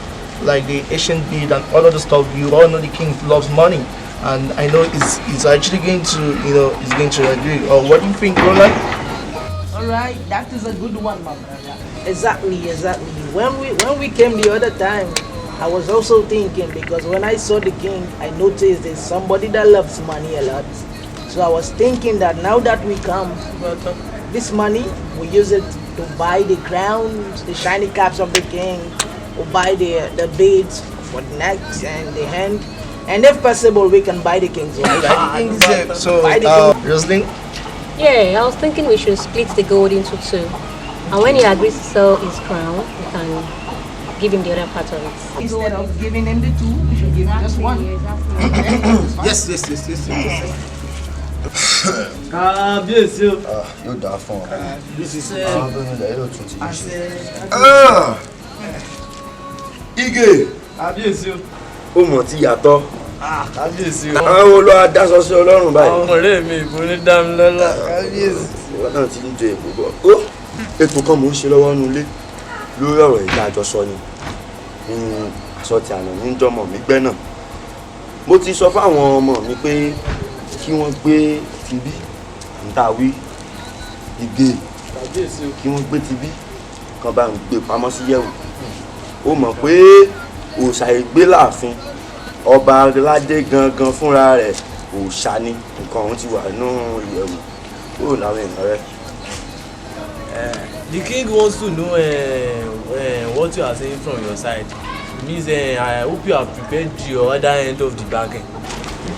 like the ancient bead and all of the stuff. You all know the king loves money. And I know he's actually going to, he's going to agree. Or what do you think, Roland? All right, that is a good one, my brother. Exactly. When we came the other time, I was also thinking, because when I saw the king, I noticed there's somebody that loves money a lot. So I was thinking that now that we come, this money, we use it to buy the crowns, the shiny caps of the king, to buy the beads for the necks and the hand. And if possible, we can buy the king's wife. So, Rosalind? Yeah, I was thinking we should split the gold into two. And when he agrees to sell his crown, we can give him the other part of it. Instead of giving him the two, we should give him just one. Yes. Kábíyèsí o. Yóò dáa fún ọ. Kábíyèsí. Àwọn gómìnà ilẹ̀ yóò tún ti ṣe. Ige. Kábíyèsí o. Ó mọ̀ tí yàtọ̀. Kábíyèsí o. Àwọn olú adáṣọ sí Ọlọ́run báyìí. Àwọn ọ̀rẹ́ mi ìbò ní Dámilọ́lá. Kábíyèsí. Ìwọ náà ti ń jẹ èbò bọ̀. Ó ètò kan mò ń ṣe lọ́wọ́ nulẹ̀ lórí ọ̀rọ̀ ìjà àjọsọ ni. Aṣọ ti àná ní jọmọ mi gbẹ́ náà. Mo ti sọ fáwọn ọmọ mi pé kí wọ́n gbé tibí níta wí Ige kí wọ́n gbé tibí kan bá ń gbé pamọ́ sí yẹ̀wò. Ó mọ̀ pé òòṣà ìgbé láàfin ọba aládé gangan fúnra rẹ̀ òòṣà ni nǹkan ọ̀hún ti wà nínú ìyẹ̀wò ó làwọn èèyàn rẹ̀. The king wants to know what you are saying from your side. It means I hope you have prepared your other end of the bargain.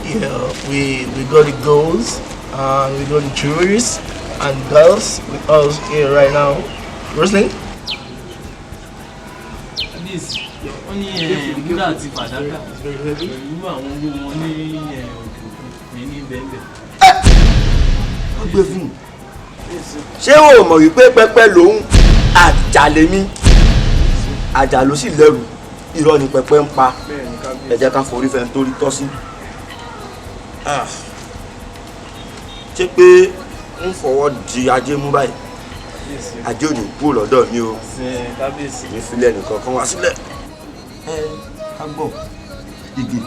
Yeah, we got the goals and we got the jewelries and girls with us here right now. Rosalind? This wọ́n ní wúrà àti fàdákà pẹ̀lú àwọn owó wọn ní òkè òkun ní bẹ́ẹ̀. Ó gbé fún un. Ṣé o mọ̀ wípé pẹ́pẹ́ lòun àjàlè mi àjà ló sì lẹ́rù irọ́ ni pẹ́pẹ́ ń pa ẹ jẹ́ ká forí fẹ́ torí tọ́ sí. Ṣé pé ń fọwọ́ di ajé mú báyìí ajé ò ní kúrò lọ́dọ̀ mi o ní filẹ̀ nìkan kan wá sílẹ̀. Ká gbọ́ Ige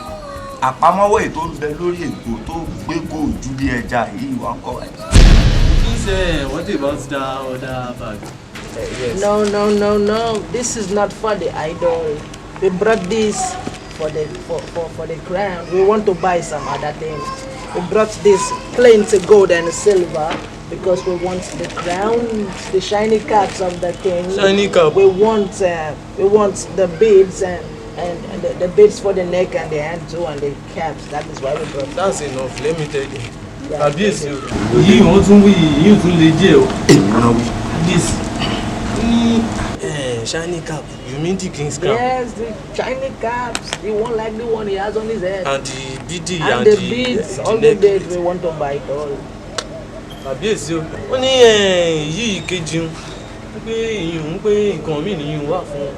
àpamọ́wọ́ ètò ń bẹ lórí ètò tó gbé kó ojú bí ẹja yìí wá ń kọ́ ẹ̀. What about that other bag? Yes. No. This is not for the idol. We brought this for the crown. We want to buy some other things. We brought this plain gold and silver because we want the crown, the shiny caps of the king. Shiny cap. We want the beads and the beads for the neck and the hand too and the caps. That is why we brought. That's enough. Let me tell you. Kábíyèsí o. Yìí wọ́n tún wí yìí tún lè jẹ́ o. This shiny cap. You mean the king's cap? Yes, the shiny caps. The one like the one he has on his head. And the beady and the beads. All the beads we want to buy it all. Kábíyèsí o. Wọ́n ní yìí kejì ń pé ìyún pé nǹkan mí nìyún wà fún wọn.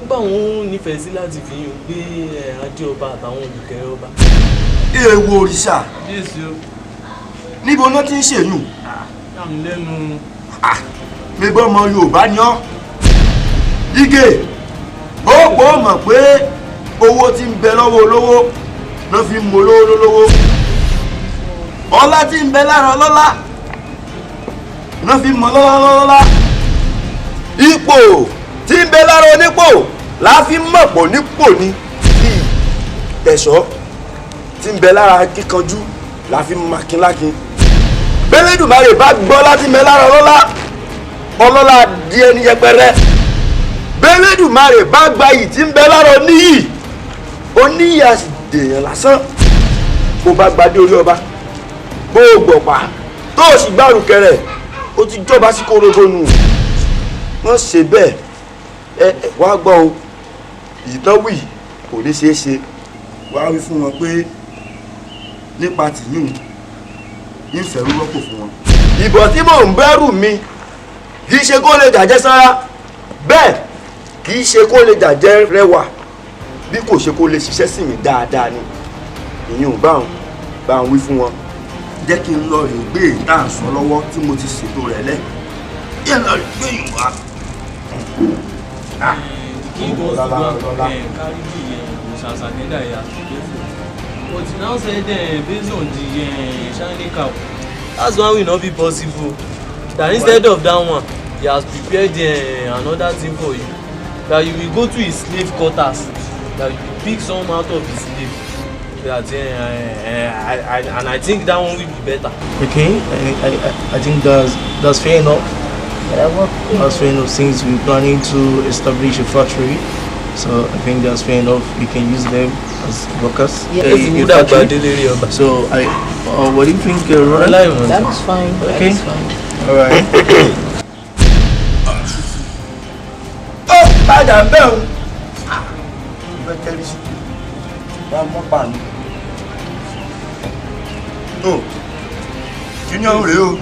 Nígbà wọn nífẹ̀ẹ́ sí láti fi yún gbé adé ọba àtàwọn olùkẹ́rẹ́ ọba. Èèwọ̀ òrìṣà. Kábíyèsí o. Níbo náà ti ń ṣèyún? Yàmù lẹ́nu. Mébọ́ ọmọ Yorùbá ni ọ́. Ige ó pọ̀ mọ̀ pé owó tí ń bẹ lọ́wọ́ olówó ló fi ń mọ olówó lólówó. Ọlá tí ń bẹ lára ọlọ́lá ló fi ń mọ lọ́lá. Ipò tí ń bẹ lára onípò la fi ń mọ̀pọ̀ nípò ni. Ẹ̀ṣọ́ tí ń bẹ lára kíkanjú la fi ń makinlákin. Bẹ́lẹ́dùmarè bá gbọ́ láti mẹ́ lára ọlọ́lá di ẹni yẹpẹrẹ. Bẹ́lẹ́dùmarè bá gba yìí tí ń bẹ lára oníyì a sì dèèyàn lásán. Bó bá gbadé orí ọba bó gbọ̀pá tó o sì gbárù kẹrẹ o ti jọba sí kórógbó nù. Wọ́n ṣe bẹ́ẹ̀ wá gbọ́ o ìtọ́wì kò ní ṣeé ṣe wá wí fún wọn pé nípa tìyún ìfẹ̀rú rọ́pò fún wọn. Ìbọn tí mò ń bẹ̀rù mi kì í ṣe kó lè jàjẹ́ sára bẹ́ẹ̀ kì í ṣe kó lè jàjẹ́ rẹwà bí kò ṣe kó lè ṣiṣẹ́ sí mi dáadáa ni ìyún bá ń wí fún wọn. Jẹ́ kí n lọ rè gbé ìta àṣọ lọ́wọ́ tí mo ti ṣètò rẹ̀ lẹ̀ yẹ lọ rè gbé yìí wá. Kí n bọ́ sí kárí bí ṣàṣàkẹ́dà yà but now say based on the shiny cap that's why will not be possible that instead of that one he has prepared another thing for you that you will go to his slave quarters that you will pick some out of his slave that and I think that one will be better. Okay, I think that's fair enough. As for since we're planning to establish a factory, so I think that's fair enough. We can use them as workers. So what do you think, Ronald? That is fine. Okay. That is fine. All right. Oh, padà bẹ́ẹ̀ o. Ìfẹ́ tẹ́lẹ̀ sí. Wọ́n mọ́ pa mi. Oh, Junior rèé o.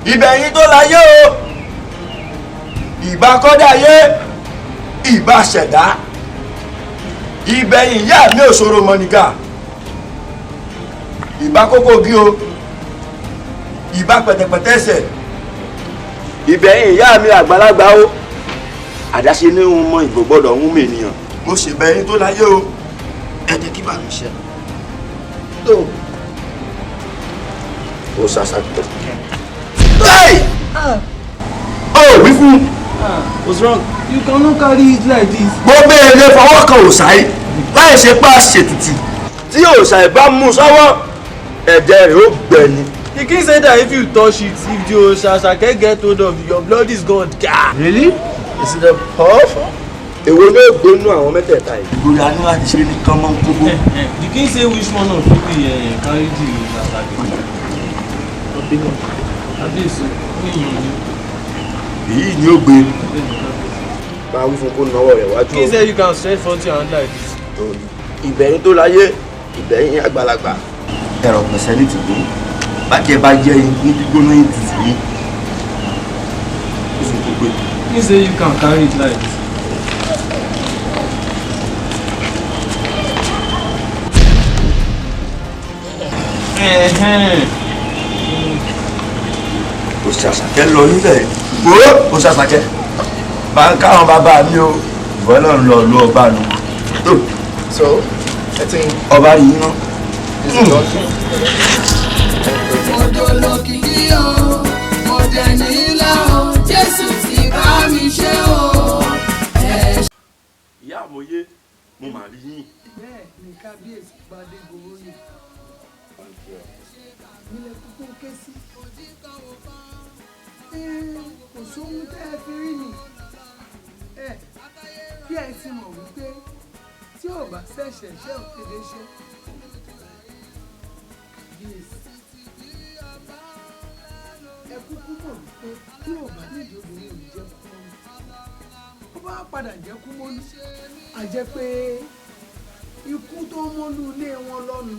Ìbẹ̀yìn tó láyé o. Ìbá kọ́dáyé. Ìbá ṣẹ̀dá. Ìbẹ̀yìn ìyá mi ò ṣòro mọ́nìkà. Ìbá kókó gí o. Ìbá pẹ̀tẹ̀pẹ̀tẹ̀ ẹsẹ̀. Ìbẹ̀yìn ìyá mi àgbàlagbà o. Àdáṣe ní ohun mọ ìgbò gbọ́dọ̀ ń mú ènìyàn. Mo ṣèbẹ̀yìn tó láyé o. Ẹ jẹ́ kí bá mi ṣe. Ó ṣàṣàtọ̀. Hey! Oh, wí fún. What's wrong? You cannot carry it like this. Mo bẹ̀rẹ̀ fọwọ́ kan òṣàyí láì ṣe pa ṣètùtù. Tí òṣàyí bá mú sọ́wọ́, ẹ̀jẹ̀ rẹ̀ ó gbẹ ni. The king said that if you touch it, if the Osasake get hold of you, your blood is gone. Really? Is it a powerful? Èwo ló gbónú àwọn mẹ́tẹ̀ẹ̀ta yìí? Ìgbòrò àánú láti ṣe ní kánmọ́ kókó. The king say which one of you carry the Osasake? Èyí ni ó gbé. Máa wí fún kó náwó rẹ̀ wájú. The king say you can stretch forth your hand like this. Ìbẹ̀yìn tó láyé, ìbẹ̀yìn àgbàlagbà. Ẹ̀rọ pẹ̀sẹ̀ ní tìgbó. Bájẹ́ bá jẹ́ ní gbígbóná yìí tutù ní. Ó sì tó gbé. The king say you can carry it like this. Òṣàṣàkẹ́ lọ nílẹ̀ wo Òṣàṣàkẹ́ bá ń káwọn bàbá mi o ìwọ náà ń lọ lu ọba nu. So I think ọba yìí ná. Odò kìkì o, mo dẹ̀ nílá o, Jésù ti bá mi ṣe o. Ìyá àmọye mo mà rí yín. Bẹ́ẹ̀ ni kábíyèsí gbadé gbowó ni. Ilẹ̀ kúkú ké sí. Kò sóhun tẹ́ ẹ fi rí ni. Bí ẹ ti mọ̀ wípé tí ò bá ṣẹ̀ṣẹ̀ ṣẹ́ òkèdè ṣe. Ẹ kúkú mọ̀ wípé tí ò bá nídìí obìnrin ò ní jẹ́ kú mọ́nú. Ó bá padà jẹ́ kú mọ́nú. A jẹ́ pé ikú tó mọ́nú ilé wọn lọ́nu.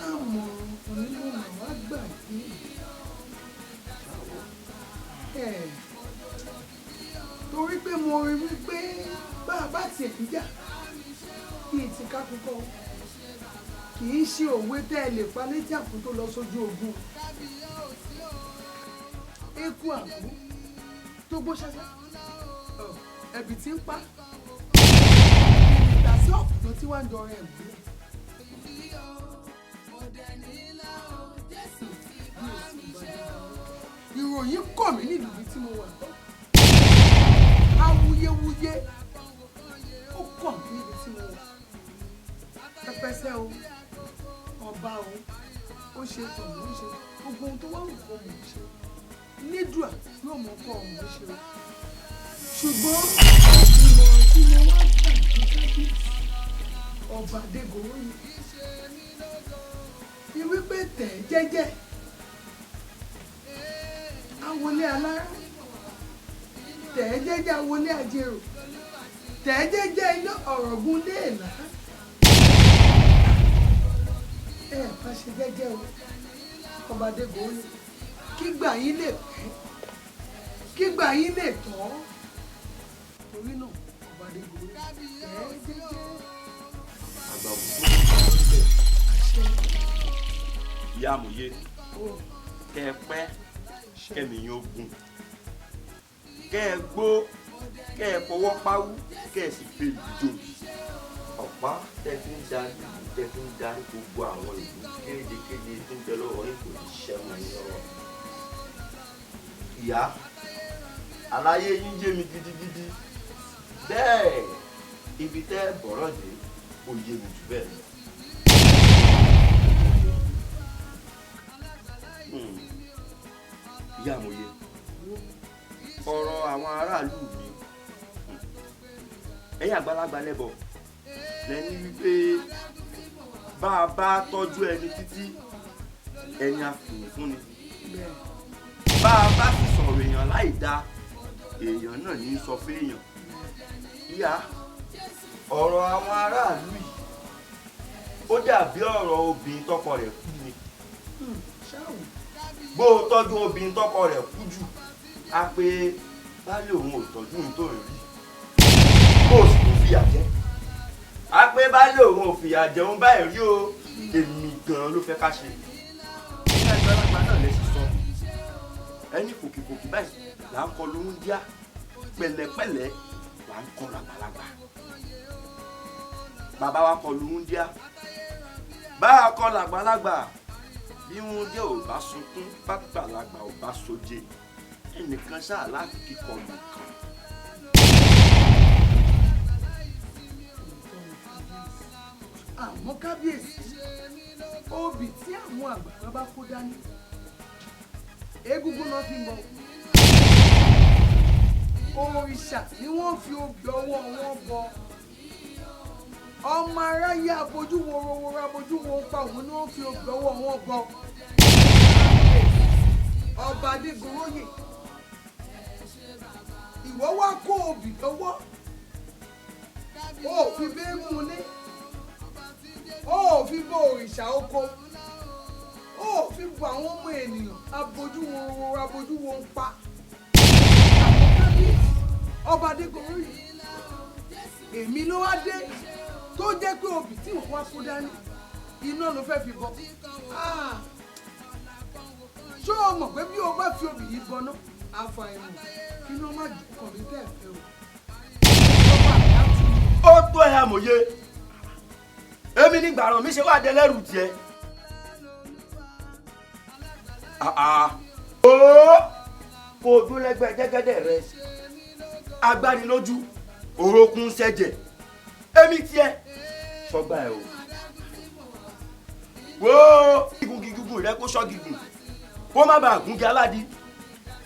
Àmọ́ onímọ̀ wá gbà ní torí pé mo rí wípé bá a bá tiẹ̀ ń jà bíi ti kákúkọ kì í ṣe òwe tẹ́ ẹ lè pa létí àkú tó lọ sójú ogun eku àkú tó gbó ṣáṣá ẹ̀bì tí ń pa ìdásí ọ̀pọ̀ tí wàá ń jọrọ ẹ̀ gbé. Ìròyìn kọ̀ mí nílùú tí mo wà. Awuyewuye ó kọ̀ mí níbi tí mo wà. Pẹpẹsẹ o, ọba o, ó ṣe tọ̀nà ó ṣe gbogbo ohun tó wá wù kọ́ mọ̀ ṣe. Nídùá yóò mọ̀ kọ́ ọmọ ṣe o. Ṣùgbọ́n ìmọ̀ràn tí mo wá gbà ní kábíyèsí ọba Adégoro yìí. Ni wípé tẹ̀ jẹ́jẹ́. Awolé alára tẹ̀ jẹ́jẹ́ awolé ajérò tẹ̀ jẹ́jẹ́ iná ọ̀rọ̀gún léèlá bá ṣe jẹ́jẹ́ o ọba Adégoro kígbà yín lè pẹ́ kígbà yín lè tọ́ torí náà ọba Adégoro tẹ̀ jẹ́jẹ́. Ìyá àmọye kẹ pẹ́ kẹ́mi yóò gùn kẹ́ ẹ gbó kẹ́ ẹ fọwọ́ páwú kẹ́ ẹ sì fi ìjò ọ̀pá tẹ́tí ń darí tẹ́tí ń darí gbogbo àwọn ìlú kéréje-kéréje tó ń bẹ lọ́wọ́ yìí kò ní ṣiṣẹ́ mọ́ yín lọ́wọ́. Ìyá àlàyé yín yé mi gidigidi bẹ́ẹ̀ ibi tẹ́ bọ̀rọ̀ dé ó yé mi jù bẹ́ẹ̀ lọ. ìyá àmọ̀ye ọ̀rọ̀ àwọn aráàlú mi ẹ̀yin àgbàlagbà lẹ́bọ̀ lẹ́ni wípé bá a bá tọ́jú ẹni títí ẹni àfihàn fún ni bá a bá sì sọ̀rọ̀ èèyàn láì dá èèyàn náà ní sọ fún èèyàn ìyá ọ̀rọ̀ àwọn aráàlú yìí ó dàbí ọ̀rọ̀ obìnrin tọkọ rẹ̀ kú ni bó o tọ́jú obìnrin tọkọ rẹ̀ kú jù á pé baálé òun ò tọ́jú òun tó rí bó o sì tún fìyà jẹ á pé baálé òun ò fìyà jẹun báyìí rí o èmi gan-an ló fẹ́ ká ṣe ní ẹgbẹ́ lágbá náà lè sọ ẹni fòkìfòkì báyìí là ń kọ lóhun díá pẹ̀lẹ́pẹ̀lẹ́ là ń kọ làgbàlagbà bàbá wa kọ lóhun díá bá a kọ làgbàlagbà bí wọn jẹ́ ò bá sunkún bá gbàlagbà ò bá soje ẹnìkan ṣáà láti kíkọ nìkan. àmọ́ kábíyèsí obì tí àwọn àgbàgbà bá kó dání egungun náà fi ń bọ òrìṣà ni wọ́n fi obì ọwọ́ wọn bọ ọmọ aráyé abojú worowóró abojú wo pa òun ni wọ́n fi obì ọwọ́ wọn bọ ọba Adégoróyè ìwọ wá kó obì lọ́wọ́ ó fi bẹ́ẹ̀ mú lé ó fi bọ òrìṣà oko ó fi bọ àwọn ọmọ ènìyàn abojú wo abojú wo ń pa àwọn kábíyèsí ọba Adégoróyè èmi ló wá dé tó jẹ́ pé obì tí wọ́n wá kó dání iná ló fẹ́ fi bọ ṣé o mọ̀ pé bí o bá fi obì yìí bọ náà àfàìmọ̀ iná má jù kàn mí tẹ́ ẹ̀ fẹ́ o. ó tó ẹ̀ àmọ̀ye èmi ní gbàràn mi ṣe wá dé lẹ́rù tiẹ̀. kó o dún lẹ́gbẹ̀ẹ́ jẹ́gẹ́dẹ́ rẹ agbánilójú òrókùn ṣẹ̀jẹ̀ èmi tiẹ̀ sọgbà ẹ̀ o. wo gígùn gígùn rẹ kó sọ gígùn kó má bàa gúngi aládìí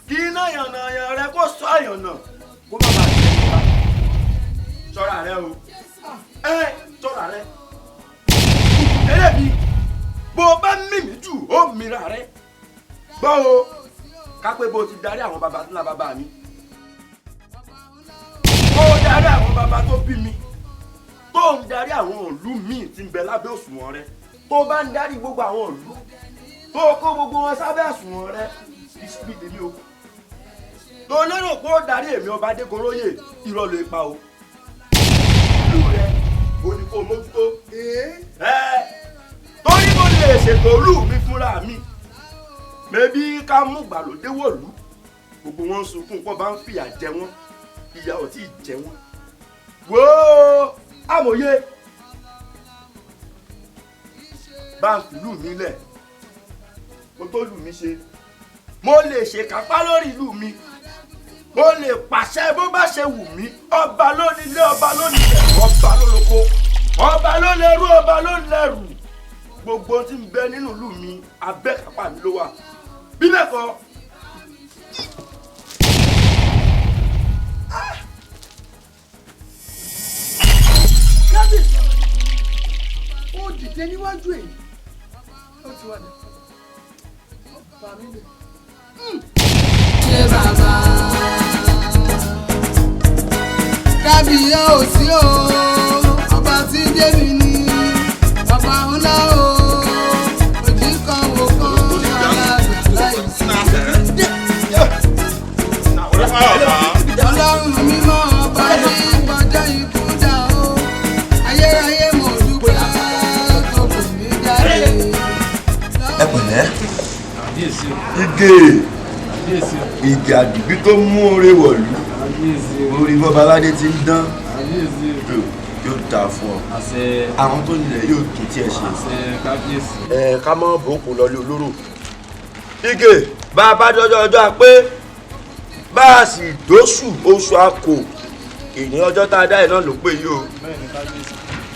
kí iná yànnàyàn rẹ kó sọ àyànnà kó má bàa gbé wa ṣọ́ra rẹ o ṣọ́ra rẹ elébi bó o bá mímí jù ó mìíràn rẹ gbọ́ o kápẹ́ bó o ti darí àwọn baba ńlá baba mi bó o darí àwọn baba tó bí mi tó ń darí àwọn ìlú míì tí ń bẹ lábẹ́ òṣùwọ̀n rẹ tó bá ń darí gbogbo àwọn ìlú tó kó gbogbo wọn sábẹ́ òṣùwọ̀n rẹ ìṣubí tèmi o tó lérò pé ó darí èmi ọba Adégoróyè irọ́ ló pa o ìlú rẹ o ní kó o mójútó torí mo lè ṣètò ìlú mi fúnra mi mẹ́bí ká mú gbàlódé wọ̀lú gbogbo wọn sunkún pọ̀ bá ń fìyà jẹ wọ́n ìyà ò tí ì jẹ wọ́n wò ó àmọ̀ye bá ń fìlú mi lẹ̀ mo tó lù mí ṣe mo lè ṣèkápá lórí ìlú mi mo lè pàṣẹ bó bá ṣe wù mí ọba ló nílé ọba ló nílẹ̀ ọba ló lóko ọba ló lẹ́rú ọba ló lẹ́rù gbogbo tí ń bẹ nínú ìlú mi abẹ́kápá mi ló wà bí bẹ́ẹ̀ kọ́. kábíyèsí ó dìde níwájú èyí ó ti wà ní ọba mi lè. ṣé bàbá kábíyèsí o ọba tí débi ni ọba ńlá o òjì kan wò kan ọlọ́gbà láì sí. ọlọ́run mímọ́ ọba ní gbọ́dọ̀ ikú dá o ayérayé mo dúpẹ́ tó kò ní jáde. ẹ pẹ̀lẹ́ ìgè àdùbí tó mú oore wọ̀lú orí bọ́baládé ti ń dán yóò dáa fún ọ àwọn tó nílẹ̀ yóò tún tiẹ̀ ṣe. ká mọ́ bòókù lọ́lé olóró ìgè bá a bá dọ́jọ́ ọjọ́ pé bá a sì dóṣù oṣù àkò ìní ọjọ́ tá a dá ẹ̀ náà ló pé yìí o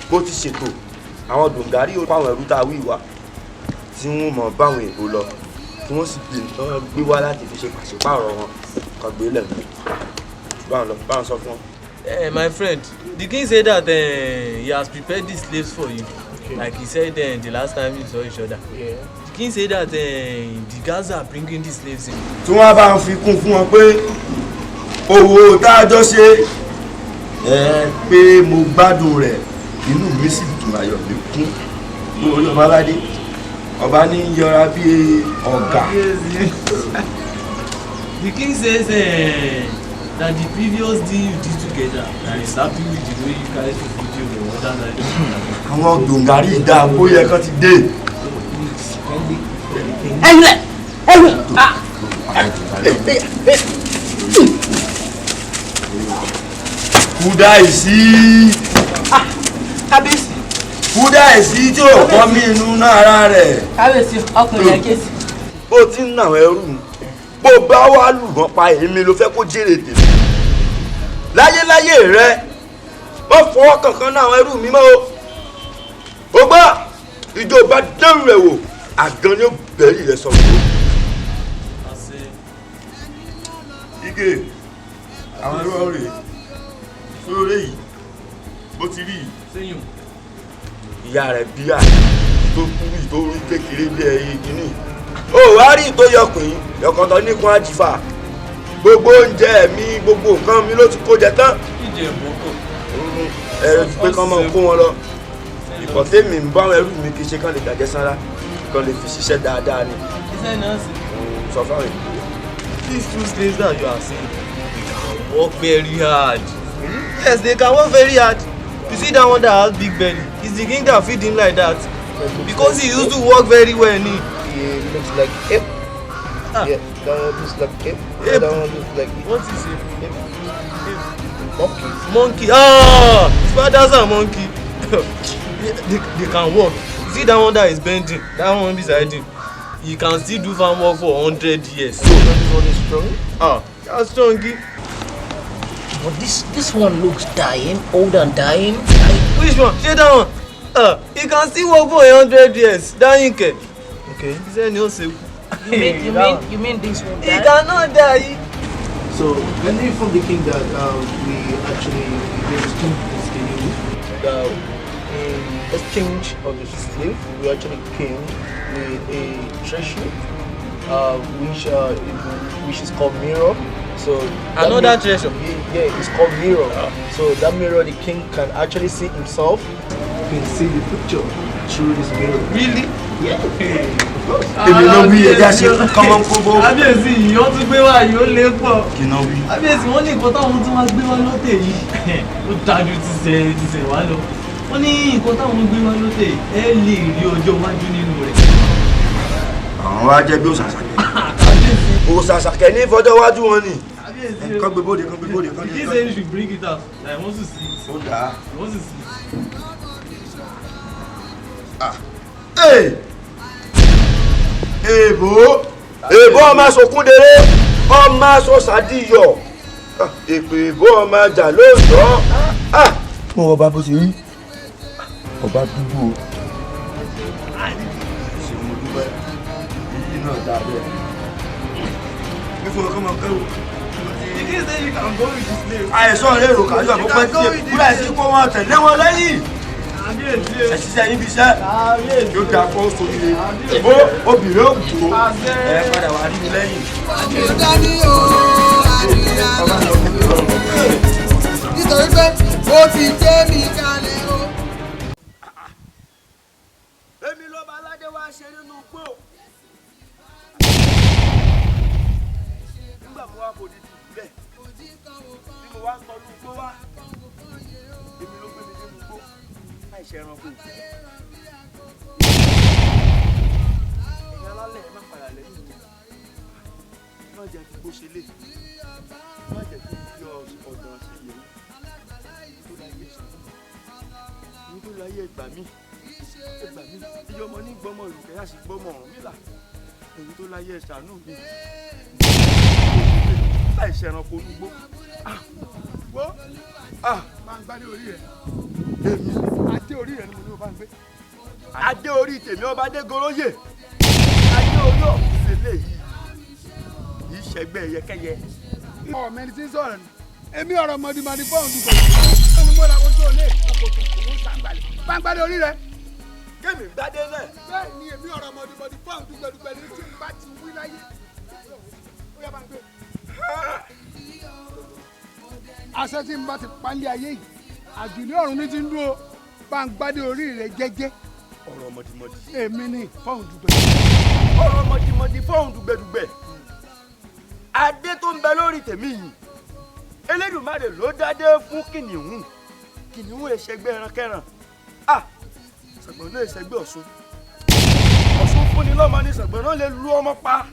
bó ti ṣètò àwọn dòǹgárì ó fáwọn ẹrú tá a wí wá tí wọ́n mọ̀ báwọn èèbó lọ kí wọ́n sì gbé wá láti fi ṣe pàṣípààrọ̀ wọn kan gbé lẹ́gbẹ̀ẹ́ báwọn sọ fún wọn. My friend, the king said that he has prepared these slaves for you. Okay. Like he said the last time you saw each other. Yeah. The king said that the guards are bringing these slaves in. Tí wọ́n bá ń fi kún fún wọn pé owó tá a jọ ṣe pé mo gbádùn rẹ̀ inú mi sì dùn ayọ̀ mi kún lórí Ọbaládé ọba ní yọra bí ọ̀gá. The king says that the previous deal you did together and he's happy with the way you guys do video the other night. Àwọn gbòǹgàrí ìdá bó yẹ kán ti dé. Kúdà ìsí. Kábíyèsí. Kúdà ìsí tí ò kọ́ mí inú náà ara rẹ̀. Kábíyèsí ọkùnrin yẹn kéésì. Bó ti ń nà ẹrú mi bó bá wà lù wọ́n pa èmi ló fẹ́ kó jèrè tèmi. Láyéláyé rẹ má fọwọ́ kankan náà àwọn ẹrú mi mọ́ o. Ó gbọ́ ìjọba dẹ́rù rẹ̀ wò àgàn ni ó bẹ̀rì rẹ̀ sọ fún o. Ige àwọn ẹrú ọ̀rẹ́ sórí yìí bó ti rí yìí ìyá rẹ̀ bíyà tó kú ìtòrí kékeré bí ẹyẹ kìíní. Ó wá rí ìtóyọkùnrin yọkọ̀tọ̀ níkun àjìfà gbogbo oúnjẹ mi gbogbo nǹkan mi ló ti kó jẹ tán. Ẹ̀rọ ti pé kán máa kó wọn lọ ìkọ̀tẹ́ mi ń bá àwọn ẹrú mi kì í ṣe kán lè dàjẹ́ sára kán lè fi ṣiṣẹ́ dáadáa ni. Sọ fáwọn èèyàn. These two slaves that you are seeing, they can work very hard. Yes, they can work very hard. You see that one that has big belly? It's the king that feed him like that because he used to work very well. He looks like ape. Yeah, that one looks like ape. That one looks like what is it? Monkey. Monkey. Ah, his father's a monkey. they can work. You see that one that is bending? That one beside him. He can still do farm work for 100 years. So this one is strong. Ah, that's strong. But this one looks dying, old and dying. Which one? Say that one. He can still work for 100 years. Dying. Okay. He said no say. You mean this one? He cannot die. So when they informed the king that we actually in exchange of the slave, we actually came with a treasure, which is called mirror. So another treasure. Yeah, it's called mirror. So that mirror, the king can actually see himself. You can see the picture through this mirror. Really? Yeah. Èmi ló wí ẹja ṣe kọ́mọ́ kóbó. Kábíyèsí yìí ó tún gbé wá yìí ó lé pọ̀. Kí náà wí. Kábíyèsí wọ́n ní nǹkan táwọn tún wá gbé wá lóde yìí ó dájú ti sẹ̀ wá lọ. Wọ́n ní nǹkan táwọn gbé wá lóde ẹ lè rí ọjọ́ iwájú nínú rẹ̀. Àwọn wá jẹ́ bí òṣàṣàkẹ́. Òṣàṣàkẹ́ ní ìfọjọ́ iwájú wọn ni. Kán gbé bóde kán gbé bóde kán gbé bóde. He say you should bring it out. I want to see it. Ó dáa. I want to see it. Èbó ọmọ sọkúndéré ọmọ sọsàdíyọ èpè èbó ọmọ jà lóòjọ́. Mo wọ bá bó ṣe rí ọba dúdú o. Ṣé mo dúpẹ́ yìí náà dá bẹ́ẹ̀. Nífọ̀ọ́ kọ́ máa kẹ́wò. Àìsàn rẹ̀ rò kájọ àpapọ̀ tí èkúrà sí kó wọn tẹ̀lé wọn lẹ́yìn. Ẹ̀ṣiṣẹ́ níbi iṣẹ́ yóò dá fọ́ sóríire. Obìnrin ó gbò ẹ padà wà nínú lẹ́yìn. Nítorí pé ó ti gbé mi kalẹ̀ o. Èmi ló bá aládé wá ṣe nínú igbó. Nígbà mo wá kò ní ti bẹ́ẹ̀ bí mo wá ń tọ́jú igbó wá èmi ló gbé mi nínú igbó láìṣe ẹranko. Ẹ̀yin alálẹ̀ ẹ má padà lẹ́yìn mi. Má jẹ́ kí bó ṣe lè. Má jẹ́ kí bí ọ̀dàn sí yẹn. Ní tó láyé ẹgbà mí. Iye ọmọ ní gbọ́mọ ìrùkẹ́ yá sí gbọ́mọ ọ̀run mílà. Èyí tó láyé ẹ̀ṣánú mi. Láìṣe ẹranko nígbó. Wọ́ máa ń gbádé orí rẹ̀. Èmi adé orí rẹ̀ ni mo ní o bá ń gbé. Adé orí tèmi ọba dé goróyè. Adé orí ọ̀sẹ̀ mi eléyìí kì í ṣẹgbẹ́ ẹyẹkẹ́yẹ. ọmọ ẹni tí ń sọ̀rọ̀ ni èmi ọ̀rọ̀ mọ̀dìmọ̀dì fọ́ọ̀n dùgbò ó ní mọ́ra ojú olè kòkòtò òun sàǹgbàlẹ̀ pàǹgbàlẹ̀ orí rẹ̀. kémi gbádé náà. bẹ́ẹ̀ ni èmi ọ̀rọ̀ mọ̀dìmọ̀dì fọ́ọ̀n dùgbẹ̀dùgbẹ̀ ní tí n bá ti wí láyé. ó yá bá ń gbé. àṣẹ tí n bá ti pálí ayé yìí àjùlé ọ̀run mi ti ń dúró bá ń gbádé orí rẹ̀ jẹ́jẹ́. ọ̀rọ̀ mọ̀dìmọ̀dì. èmi ni fọ́ọ̀n dùgbẹ̀dùgbẹ̀. ọ̀rọ̀ mọ̀dìmọ̀dì fọ́ọ̀n dùgbẹ̀dùgbẹ̀. adé tó ń bẹ lórí tèmi yìí Elédùmarè ló dádé fún kìnìún kìnìún èṣẹgbẹ́ ẹrankẹ́ran ṣàgbọ́n náà èṣẹgbẹ́ Ọ̀ṣun fúnni lọ́mọ ní ṣàgbọ́n náà lè lu ọmọ pa.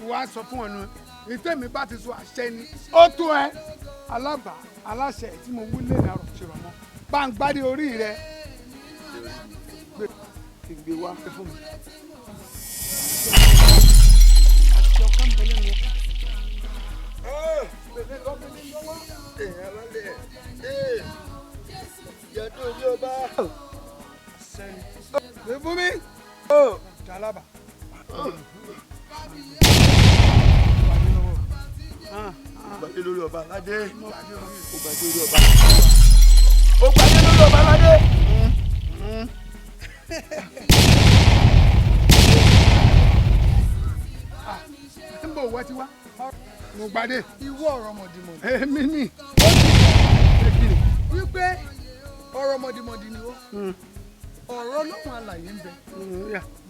wàá sọ fún ọ̀nà ìtẹ́mi bá ti sọ àṣẹ ni ó tó ẹ alábàá aláṣẹ tí mo wúlé ní àrò ṣèrò mọ́ bá ń gbádé orí rẹ kí n gbé wá fún mi. àti ọkàn ń bẹ lẹ́nu ọkàn. Bẹ̀lẹ̀ lọ́wọ́ èèyàn alálẹ̀ yàtọ̀ orí ọba. Sẹ́ni. Lè fún mi. Jalaba. Gbàdé lórí ọba aládé. Ó gbàdé lórí ọba. Ó gbàdé lórí ọba aládé. Ń bò wá ti wá. Mo gbàdé. Ìwọ ọ̀rọ̀ mọ̀dìmọ̀dì. Èmi ni. Wípé ọ̀rọ̀ mọ̀dìmọ̀dì ni ó. Ọ̀rọ̀ ọlọ́run alàyè ń bẹ.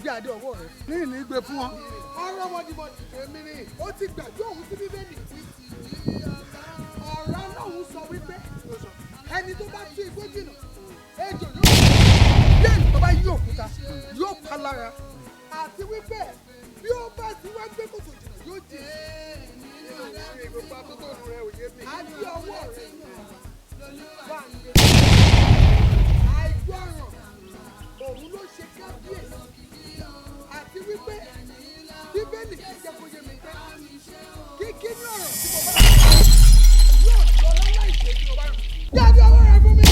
Bí adé ọwọ́ rẹ. Ní ìní gbé fún ọ. Ọ̀rọ̀ mọ̀dìmọ̀dì èmi ni. Ó ti gbàgbé òun sí bíbélì. Ọ̀rọ̀ ọlọ́run sọ wípé ẹni tó bá tú igbó jìnnà ejò yóò bí ẹni tó bá yí òkúta yóò pa lára. Àti wípé bí ó bá ti wá gbé kòtò jìnnà yóò jẹ. Gbogbo atótónu rẹ ò yé mi. Adé ọwọ́ rẹ bá ń gbé. Àìgbọràn òun ló ṣe kábíyèsí. Àti wípé bíbélì ti jẹ́ kó yé mi pé kíkí ní ọ̀rọ̀ tí mo bá yóò lọ láláìṣe tí mo bá rìn. Jáde ọwọ́ rẹ fún mi.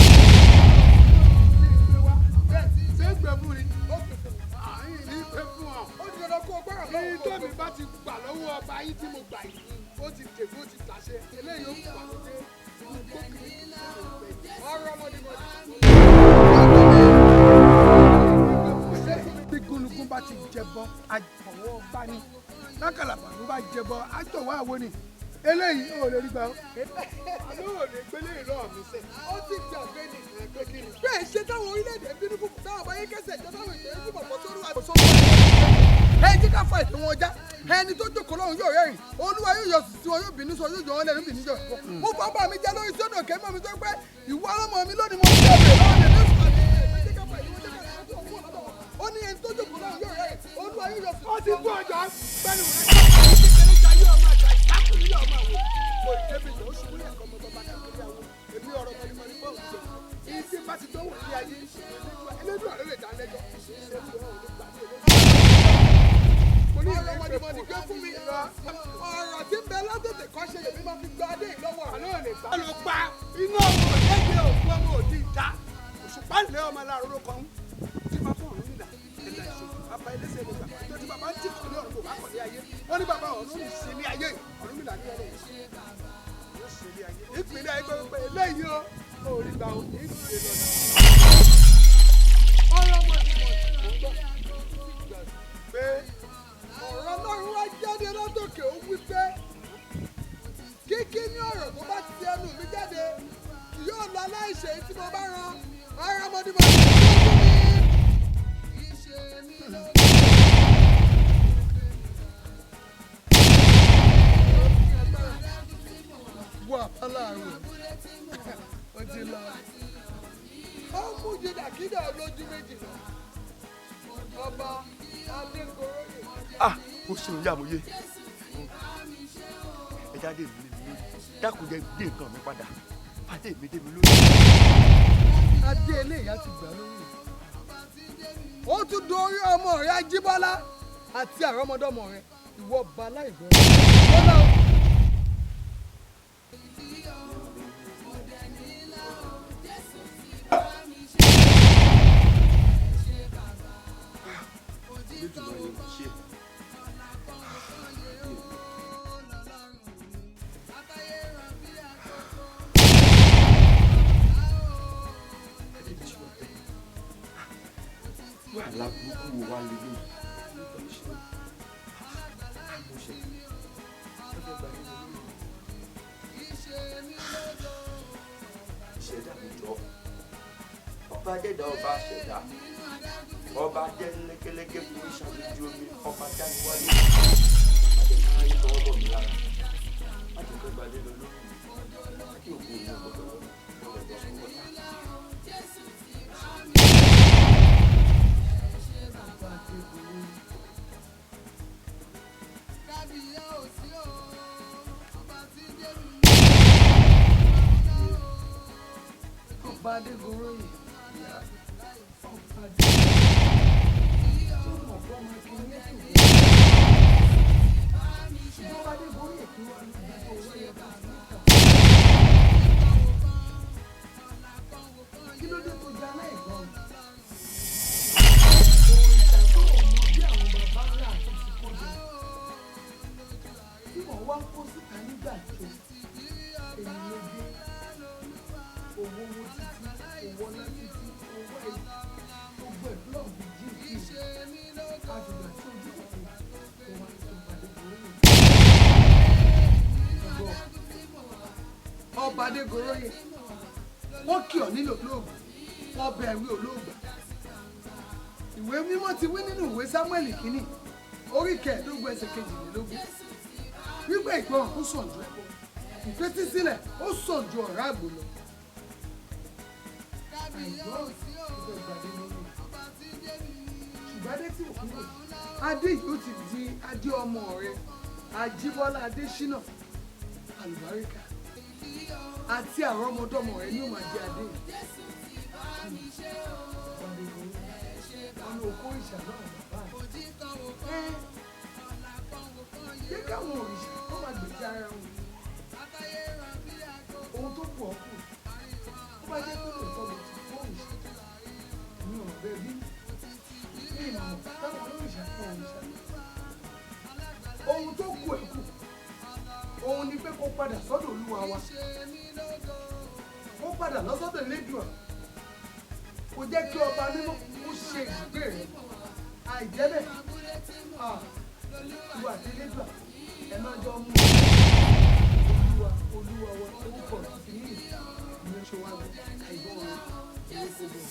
Ṣé gbẹ fún ni? Ó pè fún mi. Àyìn ní pé fún ọ. Ó di dandan kó o gbọ́rọ̀ lọ́wọ́. Ní tóbi bá ti gbà lọ́wọ́ ọba yìí tí mo gbà yìí. Ó ti dèbò ti tàṣẹ. Eléyìí ó gbà mí dé. Ọ̀rọ̀ mọ̀dìmọ̀dì. Bí gúnugún bá ti jẹbọ àjọwọ́ bá ní. Lákàlàbà ló bá jẹbọ àjọwọ́ àwo ni. Eléyìí ò lè rí gbà ó. Àlọ́ ò lè gbélé ìlọ́ mi sẹ́. Ó ti gbàgbé ní ẹgbẹ́ kiri. Bẹ́ẹ̀ ṣe táwọn orílẹ̀-èdè bínú kúkú táwọn báyé kẹsẹ̀ ìjọ táwọn ìṣẹ̀lẹ̀ túbọ̀ pọ̀ sórí wa. Ẹ jí ká fa ìpè wọn já. Ẹni tó jókòó lọ́hùn yóò rẹ́rìn. Olúwa yóò yọ sí wọn yóò bínú sọ yóò yọ wọn lẹ́nu bínú jọ. Mo fọ́ bá mi jẹ́ lórí sódò òkè mọ́ mi tó pé ìwọ ọlọ́mọ mi lónìí mo fi ọbẹ̀ lọ́wọ́ mi lóṣù àti ẹ jí ká fa ìpè wọn já. Ó ní ẹni tó jókòó lọ́hùn yóò rẹ́rìn. Olúwa yóò yọ sí wọn. Ó ti gbọ́ ọjọ́ gbẹ́nu rẹ̀ kékeré jayé ọmọ àgbà ìsákùnrin ọmọ àwọn. Mo ìdébí tó ṣubú lẹ́kọ̀ọ́ mọ́ bàbá kékeré àwọn. Èmi ọ̀rọ̀ mọ̀lẹ́mọ̀lẹ́ bọ̀ ń jẹ. Ìdí bá ti dánwò ní ayé. Elédùn àlọ́ lè dá lẹ́jọ́. Mo ní ọ̀rọ̀ mọ̀lẹ́mọ̀lẹ́ gbé fún mi. Ọ̀rọ̀ tí ń bẹ látòtè kọ́ ṣe lèmi máa fi gba adé ìlọ́wọ́. Àlọ́ lè gbà. Àlọ́ pa iná ọmọ òjẹ́jẹ́ òkú ọmọ òdì ìta. Òṣùpá ìlẹ́ ọmọ aláàrọ̀ kan tí máa fún ọ̀run nílà. Ẹ̀dá ìṣe bàbá ẹlẹ́sẹ̀ lè gbà. Ìjọ tí bàbá ń tì kọ́ ní ọ̀run kò bá kọ̀ ní ayé. Wọ́n ní bàbá ọ̀run ní ṣe ní ayé. Ọ̀run nílà ní ọ̀run ìpínlẹ̀ ẹgbẹ́ eléyìí ó orí gba ìpínlẹ̀ lọ́nà. Ọ̀rọ̀ mọ̀tìmọ̀tì ló gbọ́ pé ọ̀rọ̀ Ọlọ́run wá jáde látòkè ó wí pé kíkí ní ọ̀rọ̀ tó bá ti ẹnu mi jáde yóò lọ aláìṣe tí mo bá ran ọ̀rọ̀ mọ̀tìmọ̀tì ló fún mi. Wà aláàrùn ó ti lọ. Ó mú jìdàkídà lójú méjì lọ. Ọba Adégoróyè. Ó ṣeun yá mo yé. Ẹ jáde mi lé mi lórí. Dákun jẹ́ gbé nǹkan mi padà. Adé mi dé mi lórí. Adé eléyà ti gbà lórí. Ó tún dorí ọmọ rẹ̀ Ajíbọ́lá àti àrọ́mọdọ́mọ rẹ̀ ìwọ bala ìgbẹ́. Bọ́lá o. wo wá lélẹ̀? Ìṣẹ̀dá mi jọ. Ọba dẹ́dá ọba ṣẹ̀dá. Ọba jẹ́ lékeléké fún ìṣàlójú omi. Ọba jáde wálé. Àjẹká yìí tọwọ́ bọ̀ mí lára. Àjẹká gbadé lọ lórí mi. Àjẹ òkú mi ọgbọ́dọ̀ lọ́dọ̀ lọ́dọ̀ sọ́kọ́ta. Ọba Adégoróyè. Kí ló dé tó jẹ́ aláìgbọ́n? Òrìṣà tó mọ bí àwọn bàbá ńlá àti ti kó jẹ. Tí wọ́n wá kó síta nígbà tó èyí ló dé. Owó títí, owó ńlá títí, owó èyí. Gbogbo ẹ̀ blọọ̀gì jí kí àtìgbà tí ojú òkú tó wá ní Ọba Adégoróyè. Ọba Adégoróyè. Wọ́n kì ọ́ nílò lóògùn, wọ́n bẹ ìwé olóògbà. Ìwé mímọ́ ti wí nínú ìwé Sámúẹ́lì kínní, orí 15 ẹsẹ̀ 22. Wípé ìgbọràn ó sàn ju ẹbọ, ìfetísílẹ̀ ó sàn ju ọ̀rá àgbò lọ. Àìgbọràn sí ọ̀rọ̀ ìgbàdé lórí. Ṣùgbọ́n adé tí òkú lò. Adé yìí ó ti di adé ọmọ rẹ̀, Ajíbọ́lá Adéṣínà, àlùbáríkà. Àti àwọn ọmọdọ́mọ rẹ̀ ní òmà jẹ́ adé. Ọmọ òkú òrìṣà náà bàbá rẹ̀. Jẹ́ káwọn òrìṣà kó máa gbèjà ara wọn. Ohun tó pọ̀ kù, ó bá jẹ́ pé lóòótọ́ ló ti kó òrìṣà. Mi ò bẹ bí. Mi ò mọ̀ táwọn olóòrìṣà kó òrìṣà. Ohun tó kù ẹ̀ kù, òun ni pé kó padà sọ́dọ̀ Olúwa wa. Kó padà lọ́sọ́dọ̀ Elédùà. Kó jẹ́ kí ọba mímọ́ kó ṣe ìgbé rẹ̀. Àìjẹ́bẹ̀, ìwà àti Elédùà ẹ máa jọ mú Olúwa wa orúkọ ti ní ìlú ṣe wá lọ àìgbọ́n rẹ̀ ìwé kò bọ̀.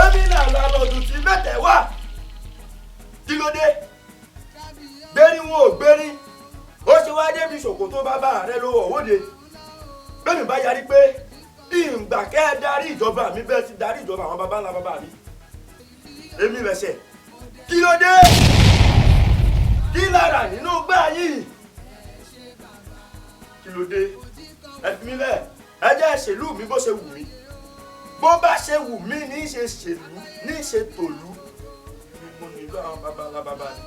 Èmi náà lọ lọ́dún tí mẹ́tẹ̀ wá. Kí ló dé? Gbérí wọn ò gbérí. Ó ṣe wá débi ṣòkòtò bàbá rẹ lówó òwòde. Bẹ́ẹ̀ni bá yarí pé ìgbà kẹ́ darí ìjọba mi bẹ́ẹ̀ ti darí ìjọba àwọn bàbá ńlá bàbá mi. Èmi rẹ̀ṣẹ̀. Kí ló dé? Kí lára nínú gbá yìí? Kí ló dé? Ẹ fi mí lẹ̀. Ẹ jẹ́ ṣèlú mi bó ṣe wù mí. Bó bá ṣe wù mí ní í ṣe ṣèlú, ní í ṣe tòlú. Mo nílò àwọn bàbá ńlá bàbá mi.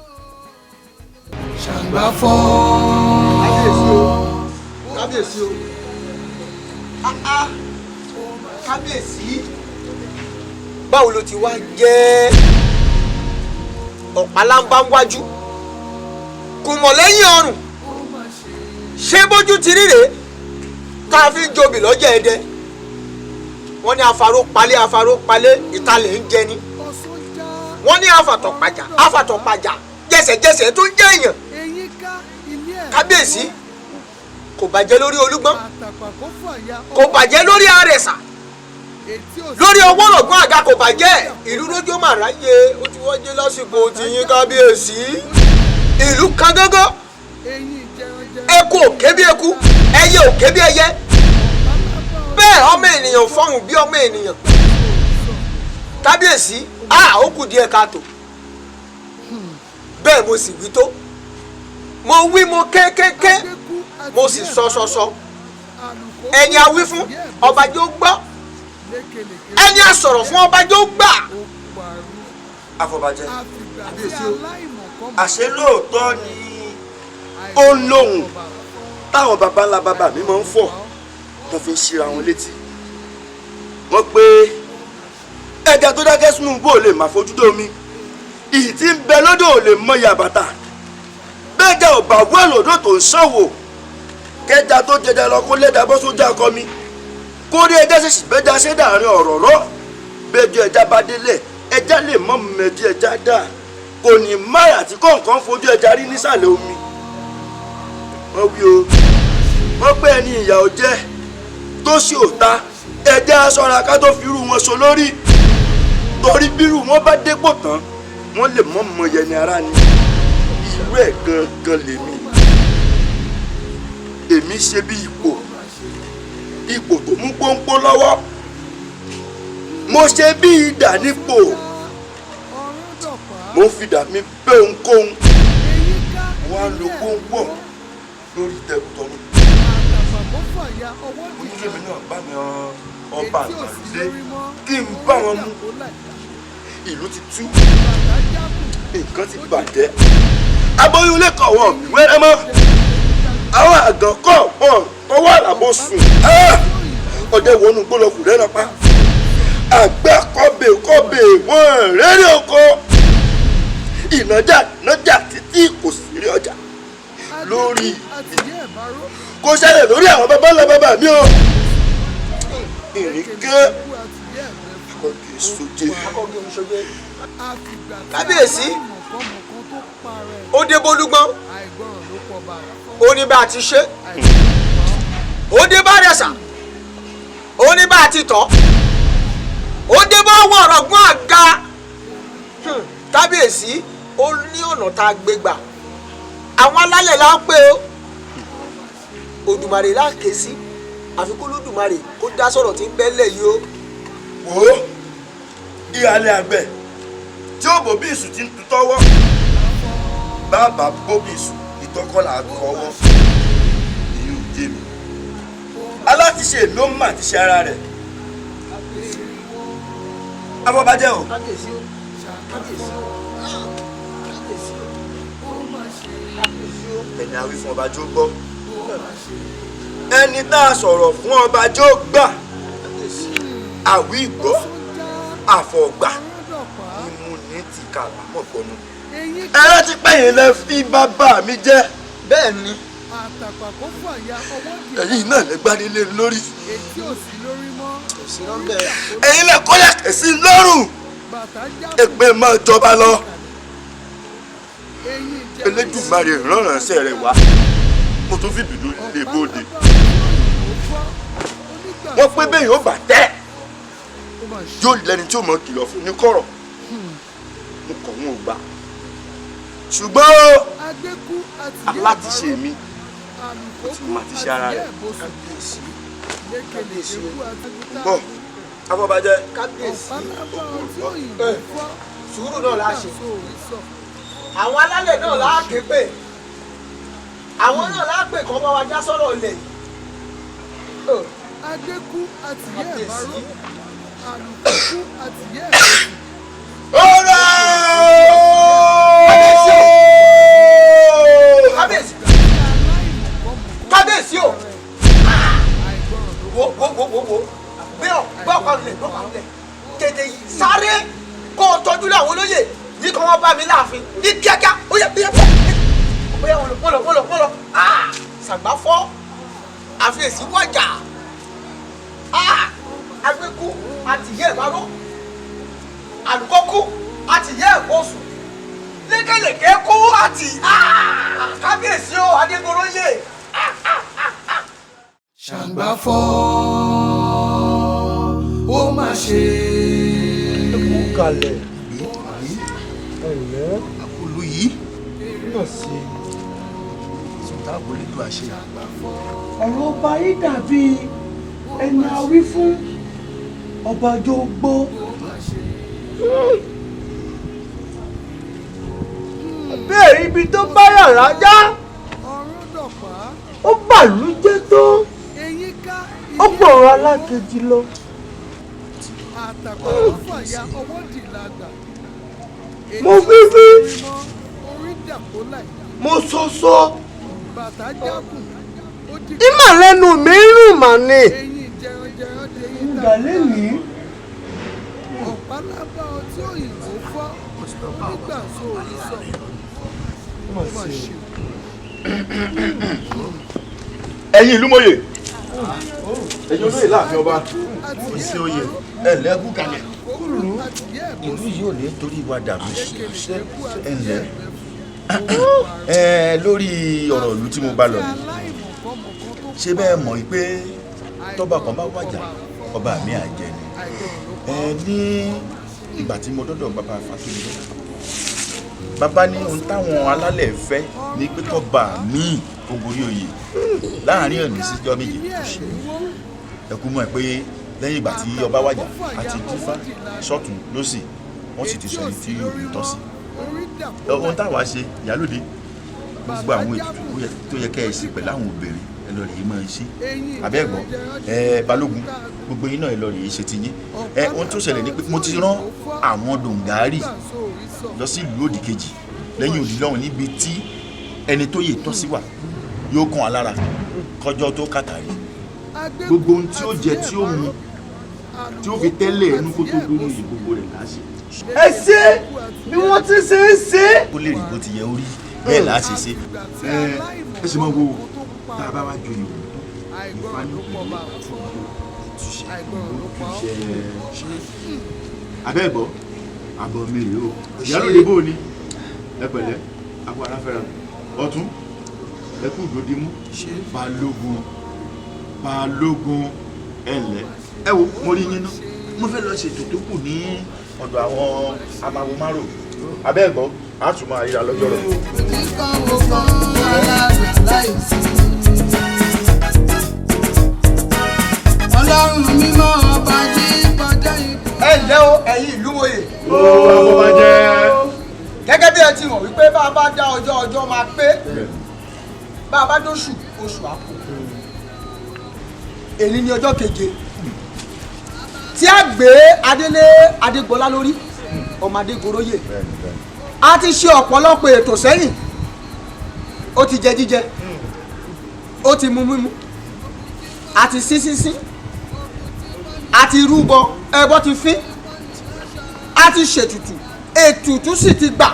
Ṣàgbáfọ́. Kábíyèsí o. Kábíyèsí o. Kábíyèsí. Báwo ló ti wá jẹ́ ọ̀pálámbá wájú kò mọ̀ lẹ́yìn ọrùn ṣé bójú ti rí rèé tá a fi ń jobi lọ́jà ẹ̀dẹ wọ́n ní afáró palẹ̀ ìtalẹ̀ ń jẹ ni wọ́n ní afàtọ̀pàjà jẹsẹ̀jẹsẹ̀ tó ń jẹ́ èèyàn kábíyèsí kò bàjẹ́ lórí olúgbọ́n kò bàjẹ́ lórí àrẹ̀sà lórí ọwọ́ ọ̀gbọ́n àga kò bàjẹ́ ìlú lójó mà ráyè ó ti wọ́n jẹ́ lásìkò tìyín kábíyèsí ìlú kan gógó eku òkè bí eku ẹyẹ òkè bí ẹyẹ bẹ́ẹ̀ ọmọ ènìyàn fọhùn bí ọmọ ènìyàn kábíyèsí ó kù díẹ̀ káàtó bẹ́ẹ̀ mo sì wí tó mo wí mo kékéké mo sì sọ ẹni a wí fún ọba jẹ́ ó gbọ́ ẹni a sọ̀rọ̀ fún ọba jẹ́ ó gbà. Afọbajẹ àṣé lóòótọ́ ni ó ń lóhùn táwọn baba ńlá bàbá mi máa ń fọ̀ tó fi ń ṣíra wọn létí. Wọ́n pé ẹja tó dákẹ́ sínú igbó ò lè má fojú dó mi, ìyí tí ń bẹ lódò ò lè mọ ìyá bàtà, bẹ́ẹ̀jà ò bá wọ́ lódò tó ń ṣànwò kẹja tó jẹjà lọ kó lẹ́dà bọ́ sójà kọ mi kó rí ẹja ṣèṣì bẹ́jà ṣe dàrin ọ̀rọ̀ rọ́ bẹ́ẹ̀jọ ẹja bá délẹ̀ ẹja lè mọ mẹdí ẹja dà kò ní máyà tí kọ̀ọ̀kan fojú ẹja rí nísàlẹ̀ omi. wọ́n wí o wọ́n pé ẹni ìyà ò jẹ́ tó sì ò ta ẹja ṣọ́ra ká tó fi irú wọn so lórí torí bírú wọn bá dépò tán wọ́n lè mọ mọ yẹni ara ni irú ẹ̀ gangan lèmi èmi ṣe bí ipò tó mú pọ́npọ́n lọ́wọ́ mo ṣe bí idà nípò mo fi dà mí bẹ́ ohunkóhun wọ́n á lo pọ́npọ́n lórí tẹ̀kùtọ̀run oníkèmí náà bá mi ọba àgbàlódé kí n bá wọn mú ìlú ti tú nǹkan ti bàjẹ́ aboyún lè kọ̀ wọ́n mi wẹ́rẹ́ mọ́ àwọn àgàn kọ̀ wọ́n ọwọ́ àlàbò sùn ọdẹ wọnú gbólọkù rẹ́nà pa àgbẹ̀ kọ́bè wọ́n rẹ́rẹ́ oko ìnájà títí kò sí rí ọjà lórí kò ṣẹlẹ̀ lórí àwọn bàbá ńlá bàbá mi o ìrìnkẹ́ akọ́gẹ́ sójé. kábíyèsí ó dé bólúgbọ́n ó ní bá a ti ṣe ó dé bá rẹ̀sà ó ní bá a ti tọ́ ó dé bá wọ̀rọ̀gún àga kábíyèsí ó ní ọ̀nà tá a gbé gbà àwọn alálẹ̀ là ń pè ó Òdùmarè là ń ké sí àfikún lódùmarè kó dá sọ̀rọ̀ tí ń bẹ́lẹ̀ yìí ó. wò ó ìhàlẹ̀ àgbẹ̀ tí ó bò bí ìsù ti ń tutọ́wọ́ bàbá bó bí ìsù ìtọ́kọ́lá àtọwọ́ ìyún jẹ́ mi alátiṣe ló mà ti ṣe ara rẹ̀ abọ́bajẹ́ o ẹni àwí fún ọba jó gbọ́ ẹni tá a sọ̀rọ̀ fún ọba jó gbà àwí gbọ́ àfọ̀gbà imú ní ti kàlámọ̀ gbọ́nú ẹ̀rọ ti pẹ̀yìn lẹ fi bàbá mi jẹ́ bẹ́ẹ̀ ni ẹ̀yin náà lẹ gbá nílé lórí ẹ̀yin lẹ kọ́lẹ̀ kẹ̀sí lọ́rùn èpè máa jọba lọ Elédùmarè ránṣẹ́ rẹ̀ wá mo tún fi bìlú lè bóde wọ́n pé bẹ́ẹ̀ yóò bà tẹ́ yóò lẹ́ni tí ó mọ̀ kìlọ̀ fún ní kọ̀rọ̀ mo kọ̀ wọn ò gbà ṣùgbọ́n alátiṣe mi ó ti máa ti ṣe ara rẹ̀ bọ́ afọbajẹ kábíyèsí sùúrù náà la ṣe àwọn alálẹ̀ náà la ké pè àwọn náà la pè kọ́ bá wa já sọ́rọ̀ ilẹ̀ yìí. adékú àtìyẹ́ ìbárò àlùkùkù àtìyẹ́ ìbárò. ọ̀rọ̀ kábíyèsí kábíyèsí o wo gbé ọkọ lulẹ̀ tètè sáré kó o tọ́jú lé àwọn olóyè ní kí wọ́n bá mi láàfin ní kíákíá ó yẹ bóyá wọ́n lọ ṣàgbáfọ́ àfiyèsí wọ́jà agbẹ́kú àtìyẹ́ ìbárò àlùkọ́kú àtìyẹ́ ẹ̀kọ́sù lékelèké kú àti kábíyèsí o adégoróyè. ṣàǹgbáfọ́ ó mà ṣe. ẹkú kalẹ̀ ẹ̀lẹ́ àkọlù yìí náà sí sùtá àbólẹ́dù àṣẹ. ọ̀rọ̀ ọba yìí dàbí ẹni awí fún ọba jọgbó. bẹ́ẹ̀ ibi tó bá yàrá já ó bàlújẹ́ tó ó gbọ̀rọ̀ alákejì lọ. mo fífi mo sọ́sọ́ ìmọ̀ lẹ́nu mi rùn mà ní. ìgbàlẹ́ mi. ọ̀pálábá ọtí òyìnbó fọ́ nígbà tó orí sọ. ẹ̀yin ìlú mòye ẹ̀yin olóyè láàfin ọba ó sì oyè ẹ lẹ́kú kalẹ̀ ìlú yìí ò ní torí wa dàbí ẹnlẹ́ lórí ọ̀rọ̀ ìlú tí mo bá lọ ni ṣé bẹ́ẹ̀ mọ̀ pé tọ́ba kan bá wàjà ọba mi àjẹ ni ní ìgbà tí mo dọ́dọ̀ bàbá Fákíndé bàbá ní ohun táwọn alálẹ̀ fẹ́ ní pé kọ́ba míì kó gorí oyè láàrin òní síjọ́ méje ẹ kú mọ̀ pé lẹ́yìn ìgbà tí ọba wàjà àti dífá sọ́tún lọ́sì wọ́n sì ti sọ ní tí òun tọ́ sí ohun táwa ṣe ìyálòde gbogbo àwọn ètùtù tó yẹ kẹ́ ẹ ṣe pẹ̀lú àwọn obìnrin ẹ lọ rèé máa ń ṣe abẹ́ẹ̀gbọ́ balógun gbogbo yín náà ẹ lọ rèé ṣe ti yín ohun tó ṣẹlẹ̀ ni pé mo ti rán àwọn dòǹgárì lọ sí ìlú òdì kejì lẹ́yìn òdì lọ́hùn níbi tí ẹni tó yè tọ́ sí wà yóò kàn án lára kọjọ́ tó kàtàrí gbogbo ohun tí ó jẹ tí ó mu tí ó fi tẹ́lẹ̀ ẹnu kó tó gbóná yìí gbogbo rẹ̀ láṣẹ. ẹ ṣe bí wọ́n ti ṣe é ṣe. ó lè rí bó ti yẹ ó rí bẹ́ẹ̀ láṣẹ ṣe ẹ ṣe máa wo tá a bá wá joyè ìfá ní abẹ́ẹ̀gbọ́ àbọ̀ mi rèé o ìyálòde bò ní ẹ pẹ̀lẹ́ àpò aláfẹ́ra ọ̀tún ẹ kú ìdòdìmú balógun ẹ̀lẹ́ ẹ wo mo rí yín náà mo fẹ́ lọ ṣètò tó kù ní ọ̀dọ̀ àwọn amáwo márò abẹ́ẹ̀gbọ́ a tún máa ríra lọ́jọ́ rẹ̀. Ọlọ́run mímọ́ ọba jí kọjá ikú. ẹ ǹlẹ́ o ẹ̀yin ìlú wòye. ó àbọ̀bàjẹ́. gẹ́gẹ́ bí ẹ ti mọ̀ wípé bá a bá dá ọjọ́ máa pé bá a bá dóṣù oṣù àpò èyí ni ọjọ́ keje tí a gbé Adégbọlá lórí ọmọ Adégoróyè a ti ṣe ọ̀pọ̀lọpọ̀ ètò sẹ́yìn ó ti jẹ jíjẹ ó ti mu mímu a ti sínsínsín a ti rúbọ ẹbọ ti fín a ti ṣètùtù ètùtù sì ti gbà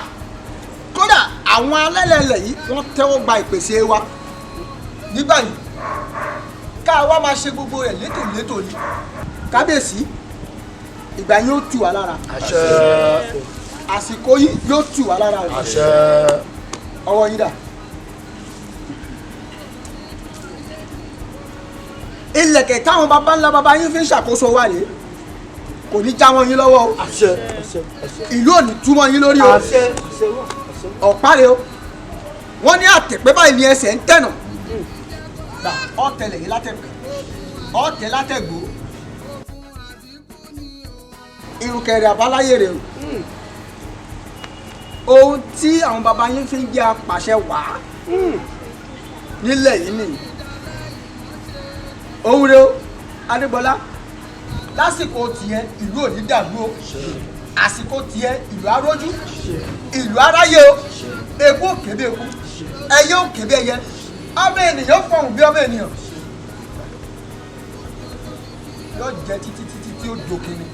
kódà àwọn alẹ́lẹ̀lẹ̀ yìí wọ́n tẹ́wọ́ gba ìpèsè wa nígbà yìí ká wá máa ṣe gbogbo rẹ̀ létòlétò ni kábíyèsí ìgbà yín ó tù wá lára àṣẹ àsìkò yìí yóò tù wá lára rẹ̀ àṣẹ ọwọ́ yín dà ilẹ̀kẹ̀ táwọn baba ńlá baba yín fi ń ṣàkóso wa rèé kò ní já wọn yín lọ́wọ́ o ìlú ò ní túmọ̀ yín lórí o ọ̀pá rèé o wọ́n ní àtẹ̀pẹ́ báyìí ní ẹsẹ̀ ń tẹ̀nà gbà ọ̀tẹlẹ̀ yìí látẹ̀pẹ́ ọ̀tẹ̀ látẹ̀gbó irùkẹ̀rẹ̀ àbáláyé rèé o ohun tí àwọn baba yín fi ń jẹ́ apàṣẹ wàá nílẹ̀ yìí nìyí òun rèé o Adégbọlá lásìkò tiẹ̀ ìlú ò ní dàrú o àsìkò tiẹ̀ ìlú arójú ìlú aráyé o eku òkèbè eku ẹyẹ òkèbè ẹyẹ ọmọ ènìyàn fọhùn bí ọmọ ènìyàn yóò jẹ títí tí ó dòkìní.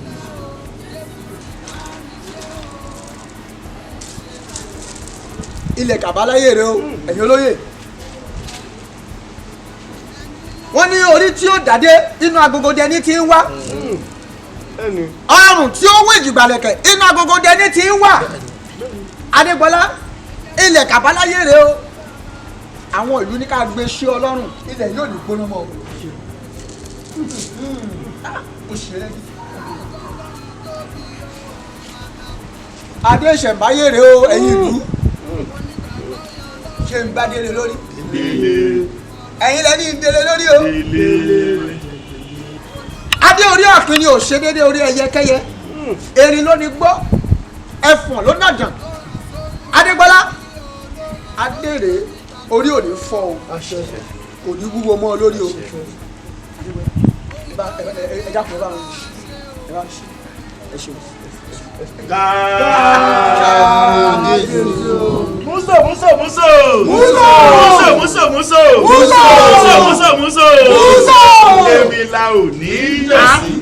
ilẹ̀ kàbáláyé rèé o ẹ̀yin olóyè wọ́n ní orí tí ó dàdé inú agogo dẹni tí ń wá ọrùn tí ó wéjì gbàlẹ̀kẹ̀ inú agogo dẹni tí ń wá Adégbọlá ilẹ̀ kàbáláyé rèé o àwọn ìlú ní ká gbé ṣé ọlọ́run ilẹ̀ yóò ní gbóná mọ́ o ṣeré bí. adé ìṣẹ̀mbáyé rèé o ẹ̀yin ìlú ṣe ń gbádé lórí ẹ̀yin lẹ́ni ìdílé lórí o adé orí ọ̀pìn ni ò ṣe déédé orí ẹyẹkẹyẹ erin ló ní gbọ́ ẹfọ̀n ló nàjàn Adégbọlá adére orí ò ní fọ́ o kò ní wúwo mọ́ ọ lórí o ẹja kò bá wọn ẹ ṣeun. Èmi la ò ní yọ̀ sí.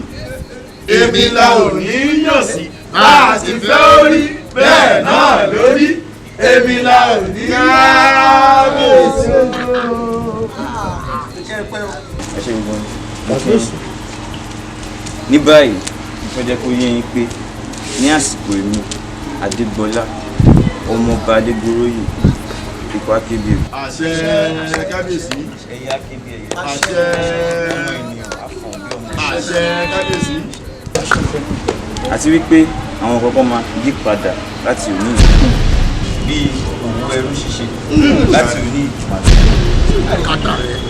Èmi la ò ní yọ̀ sí. Bá a ti fẹ́ orí bẹ́ẹ̀ náà lórí. Èmi la ò ní yọ̀ sí. ẹ ṣe gbọ́n ní báyìí mo fẹ́ jẹ́ kó yé yín pé ní àsìkò èmi Adégbọlá ọmọọba Adégoróyè ipò akébíyè. àṣẹ kábíyèsí. ẹ̀yà akébíyè. àṣẹ àṣẹ kábíyèsí. àti wípé àwọn kọ̀ọ̀kan máa yí padà láti òní bíi òwò ẹrú ṣíṣe láti òní ìjùmọ̀ kàtà rẹ̀.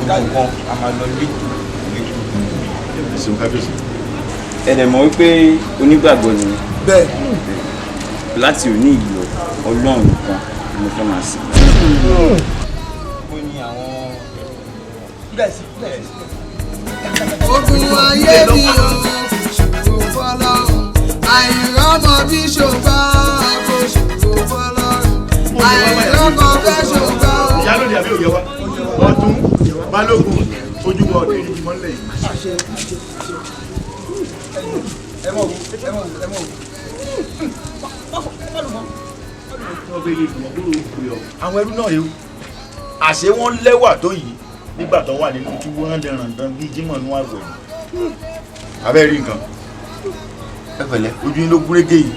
nǹkan a máa lọ lé ẹ̀sùn kábíyèsí. ẹ̀dẹ̀ mọ̀ wípé onígbàgbọ́ ni bẹ́ẹ̀ láti òní ìlọ Ọlọ́run nìkan ni mo fẹ́ máa sìn. ó ní àwọn ogun ayé mi ò ṣòro fọlọ́run àìrọ́mọ bí ṣògbà kò ṣòro fọlọ́run àìrọ́mọ bẹ́ ṣògbà. ìyálòdì àbí òye wa ọdún balógun ojúbọ ọdún ìdí mọ́lẹ̀ yìí. àwọn ẹrú náà yìí àṣé wọn lẹ́wà tó yìí nígbà tó wà nínú tí wọ́n lè ràn dán bí Jímọ̀ nú àgbẹ̀ abẹ́ rí nǹkan ẹ pẹ̀lẹ́ ojú yín ló gúnrégé yìí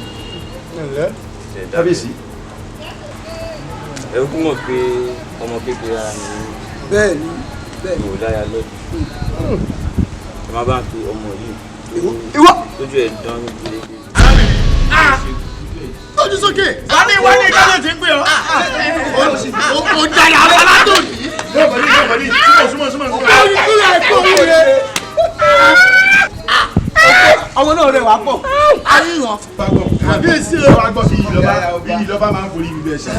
kábíyèsí. ẹ kú mọ̀ pé ọmọ kékeré ara mi bẹ́ẹ̀ ni bẹ́ẹ̀ ni ò láya lọ́dún ẹ má bá ń pe ọmọ yìí lójú ẹ̀ dán ní gúnrégé. lójú sókè wani kájọ ti ń pè ọ́ o jàyà alátò yìí. súnmọ́ ọmọ náà rẹ̀ wá pọ̀ àríyàn. kábíyèsí o wa gbọ́ bí ìlọ́ba máa ń forí ibi bẹ́ẹ̀ ṣe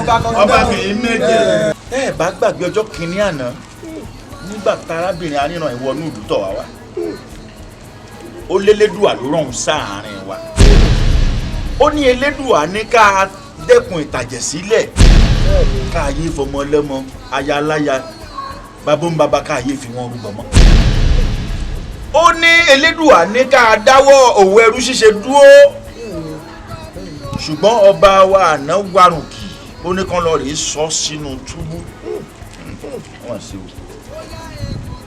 ọba kìí mẹ́jẹ. ẹ bá gbàgbé ọjọ́ kìíní àná nígbà tárábìnrin aníran ìwọnú ìlú tọ̀ wá wá ó lélédùà ló rọrùn sáàárín wa ó ní elédùà ní ká dẹ́kun ìtàjẹ̀ sílẹ̀ káàyè fọmọ ọlọ́mọ aya aláya bàbá ń bàbá káàyè fi wọn rúbọ mọ́ ó ní elédùà ní ká dáwọ́ òwò ẹrú ṣíṣe dúró ṣùgbọ́n ọba wa àná warùn kì ó ní kán lọ rèé sọ sínú túbú wọ́n ṣe o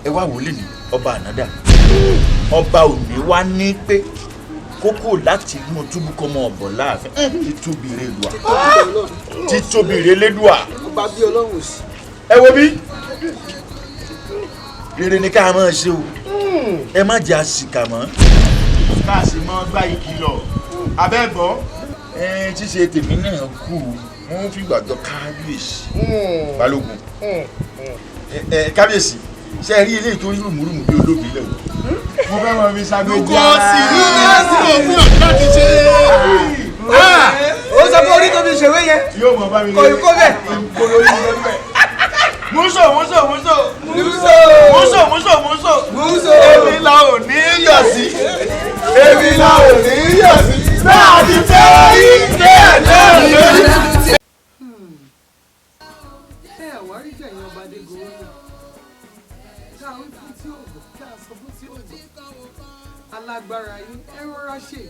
ẹ wá wọlé ní ọba ànádà ọba òní wá ní pé kókó láti inú túbú kọ́ mọ ọ̀bọ̀ láàfin títóbi rẹ̀ lùwà títóbi rẹ̀ lédùà ẹ wo bí rere ni ká máa ṣe o ẹ má jẹ́ àṣìkà mọ́ ká sì mọ́ gbá ìkìlọ̀ abẹ́bọ̀ ṣíṣe tèmi náà kù wọ́n fi gbàgbọ́ kábíyèsí balógun kábíyèsí ṣe rí ilé ìtòrí rùmùrùmù bí olóbi lẹ́wọ̀ mo fẹ́ mọ̀ mi ṣàgbéjì ara òfin ọ̀dọ́ ti ṣe ó sọ pé orí tó fi ṣèwé yẹn yóò mọ̀ bá mi lé kò bẹ́ẹ̀ ìgboro yìí lẹ́gbẹ̀ẹ́. múso èmi la ò ní yọ̀ sí náà ti fẹ́ rí bẹ́ẹ̀ náà lórí. ẹ àwárí jẹ̀yìn ọba Adégoróyè ká wí fún tí ò gbọ́ ká sọ fún tí ò gbọ́ alágbára yín ẹ rọra ṣe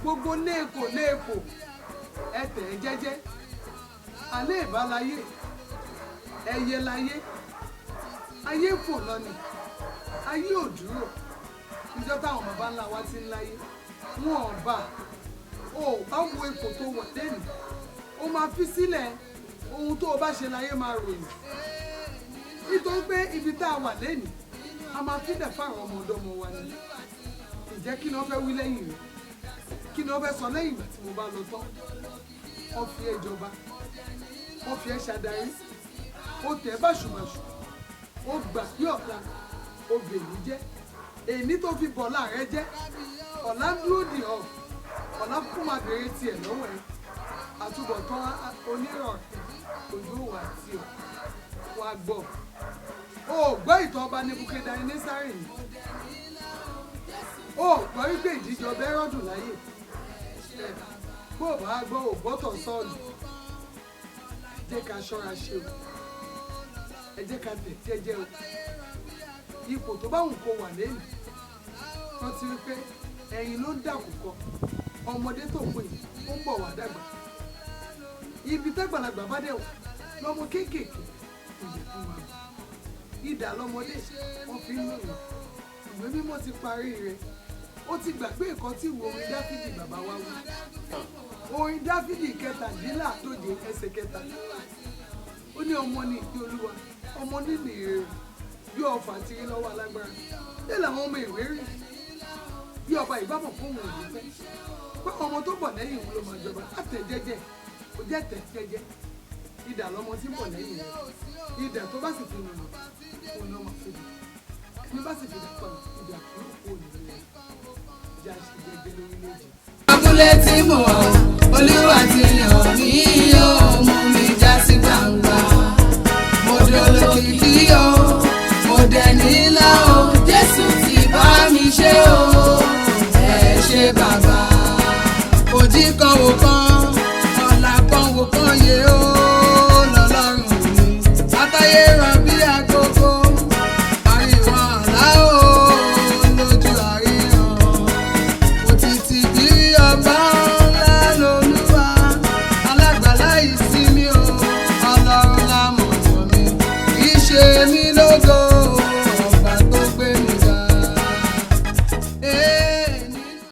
gbogbo léèkó ẹ tẹ̀ ẹ́ jẹ́jẹ́ alẹ́ ìbálayé ẹyẹ láyé ayé fò lọ ni ayé ò dúró níjọ́ táwọn bàbá ńlá wa ti ń láyé wọn ò bá wo ipò tó wà lẹ́nu ó máa fi sílẹ̀ ohun tó o bá ṣe láyé máa ròyìn nítorí pé ibi tá a wà lẹ́nu a máa fi dẹ̀ fáwọn ọmọdọ́mọ wa ni ìjẹ́ kí ni wọ́n fẹ́ wí lẹ́yìn rẹ̀ kí ni wọ́n fẹ́ sọ lẹ́yìn ìgbà tí mo bá lọ tán wọ́n fi ẹ́ jọba wọ́n fi ẹ́ ṣàdarí ó tẹ̀ báṣubàṣu ó gbà sí ọ̀la ó bèèrè jẹ́ èyí tó fi bọ̀ láàrẹ jẹ́ ọ̀la ń dúró dì ọ́ ọ̀la fún máa bèrè tiẹ̀ lọ́wọ́ ẹ̀ àtúbọ̀tán onírọ̀rẹ́ ojú òwò àti ọ̀ wá gbọ́ ó gbọ́ ìtàn ọba Nebukadnesari ni ó gbọ́ wípé ìdíje ọbẹ̀ rọ́dùn láyè bó o bá gbọ́ ò gbọ́tọ̀ sọ́ọ̀lù ẹ jẹ́ ká ṣọ́ra ṣe o ẹ jẹ́ ká tẹ̀ jẹ́jẹ́ o ipò tó bá wù kó wà lẹ́yìn wọ́n ti rí pé ẹ̀yin ló ń dàkúkọ ọmọdé tó pè ó ń bọ̀ wá dàgbà ibi tẹ́gbàlagbà bá dẹ̀ wọ̀ lọ́mọ kéékèèké kò yẹ fún wa ìdá lọ́mọdé wọ́n fi ń lòyìn ìwé mímọ́ ti parí rẹ̀ ó ti gbàgbé nǹkan tí ìwé orin dáfídì bàbá wa wí. Orin dáfídì kẹtàdínláàdóje ẹsẹ̀ kẹta. Ó ní ọmọ ní ìdí olúwa, ọmọ nínú ìrere bí ọfà ti rí lọ́wọ́ alágbára. Bẹ́ẹ̀ làwọn ọmọ ìwé rí bí ọba ìbámọ̀ fún òun òní fẹ́. Báwọn ọmọ tó bọ̀ lẹ́yìn òun ló máa jọba àtẹ̀ jẹ́jẹ́ kò jẹ́ tẹ̀ jẹ́jẹ́. Idà lọmọ tí ń bọ̀ lẹ́yìn rẹ̀. Idà tó bá sì fi nù òun náà máa fi dà. Ẹni bá sì fi dà pọ̀ idà kúrò kó òní rẹ̀. Ìjà ṣe jẹ́jẹ́ lórílẹ̀-èdè. Abúlé tí mo wà ó, Olúwa ti yàn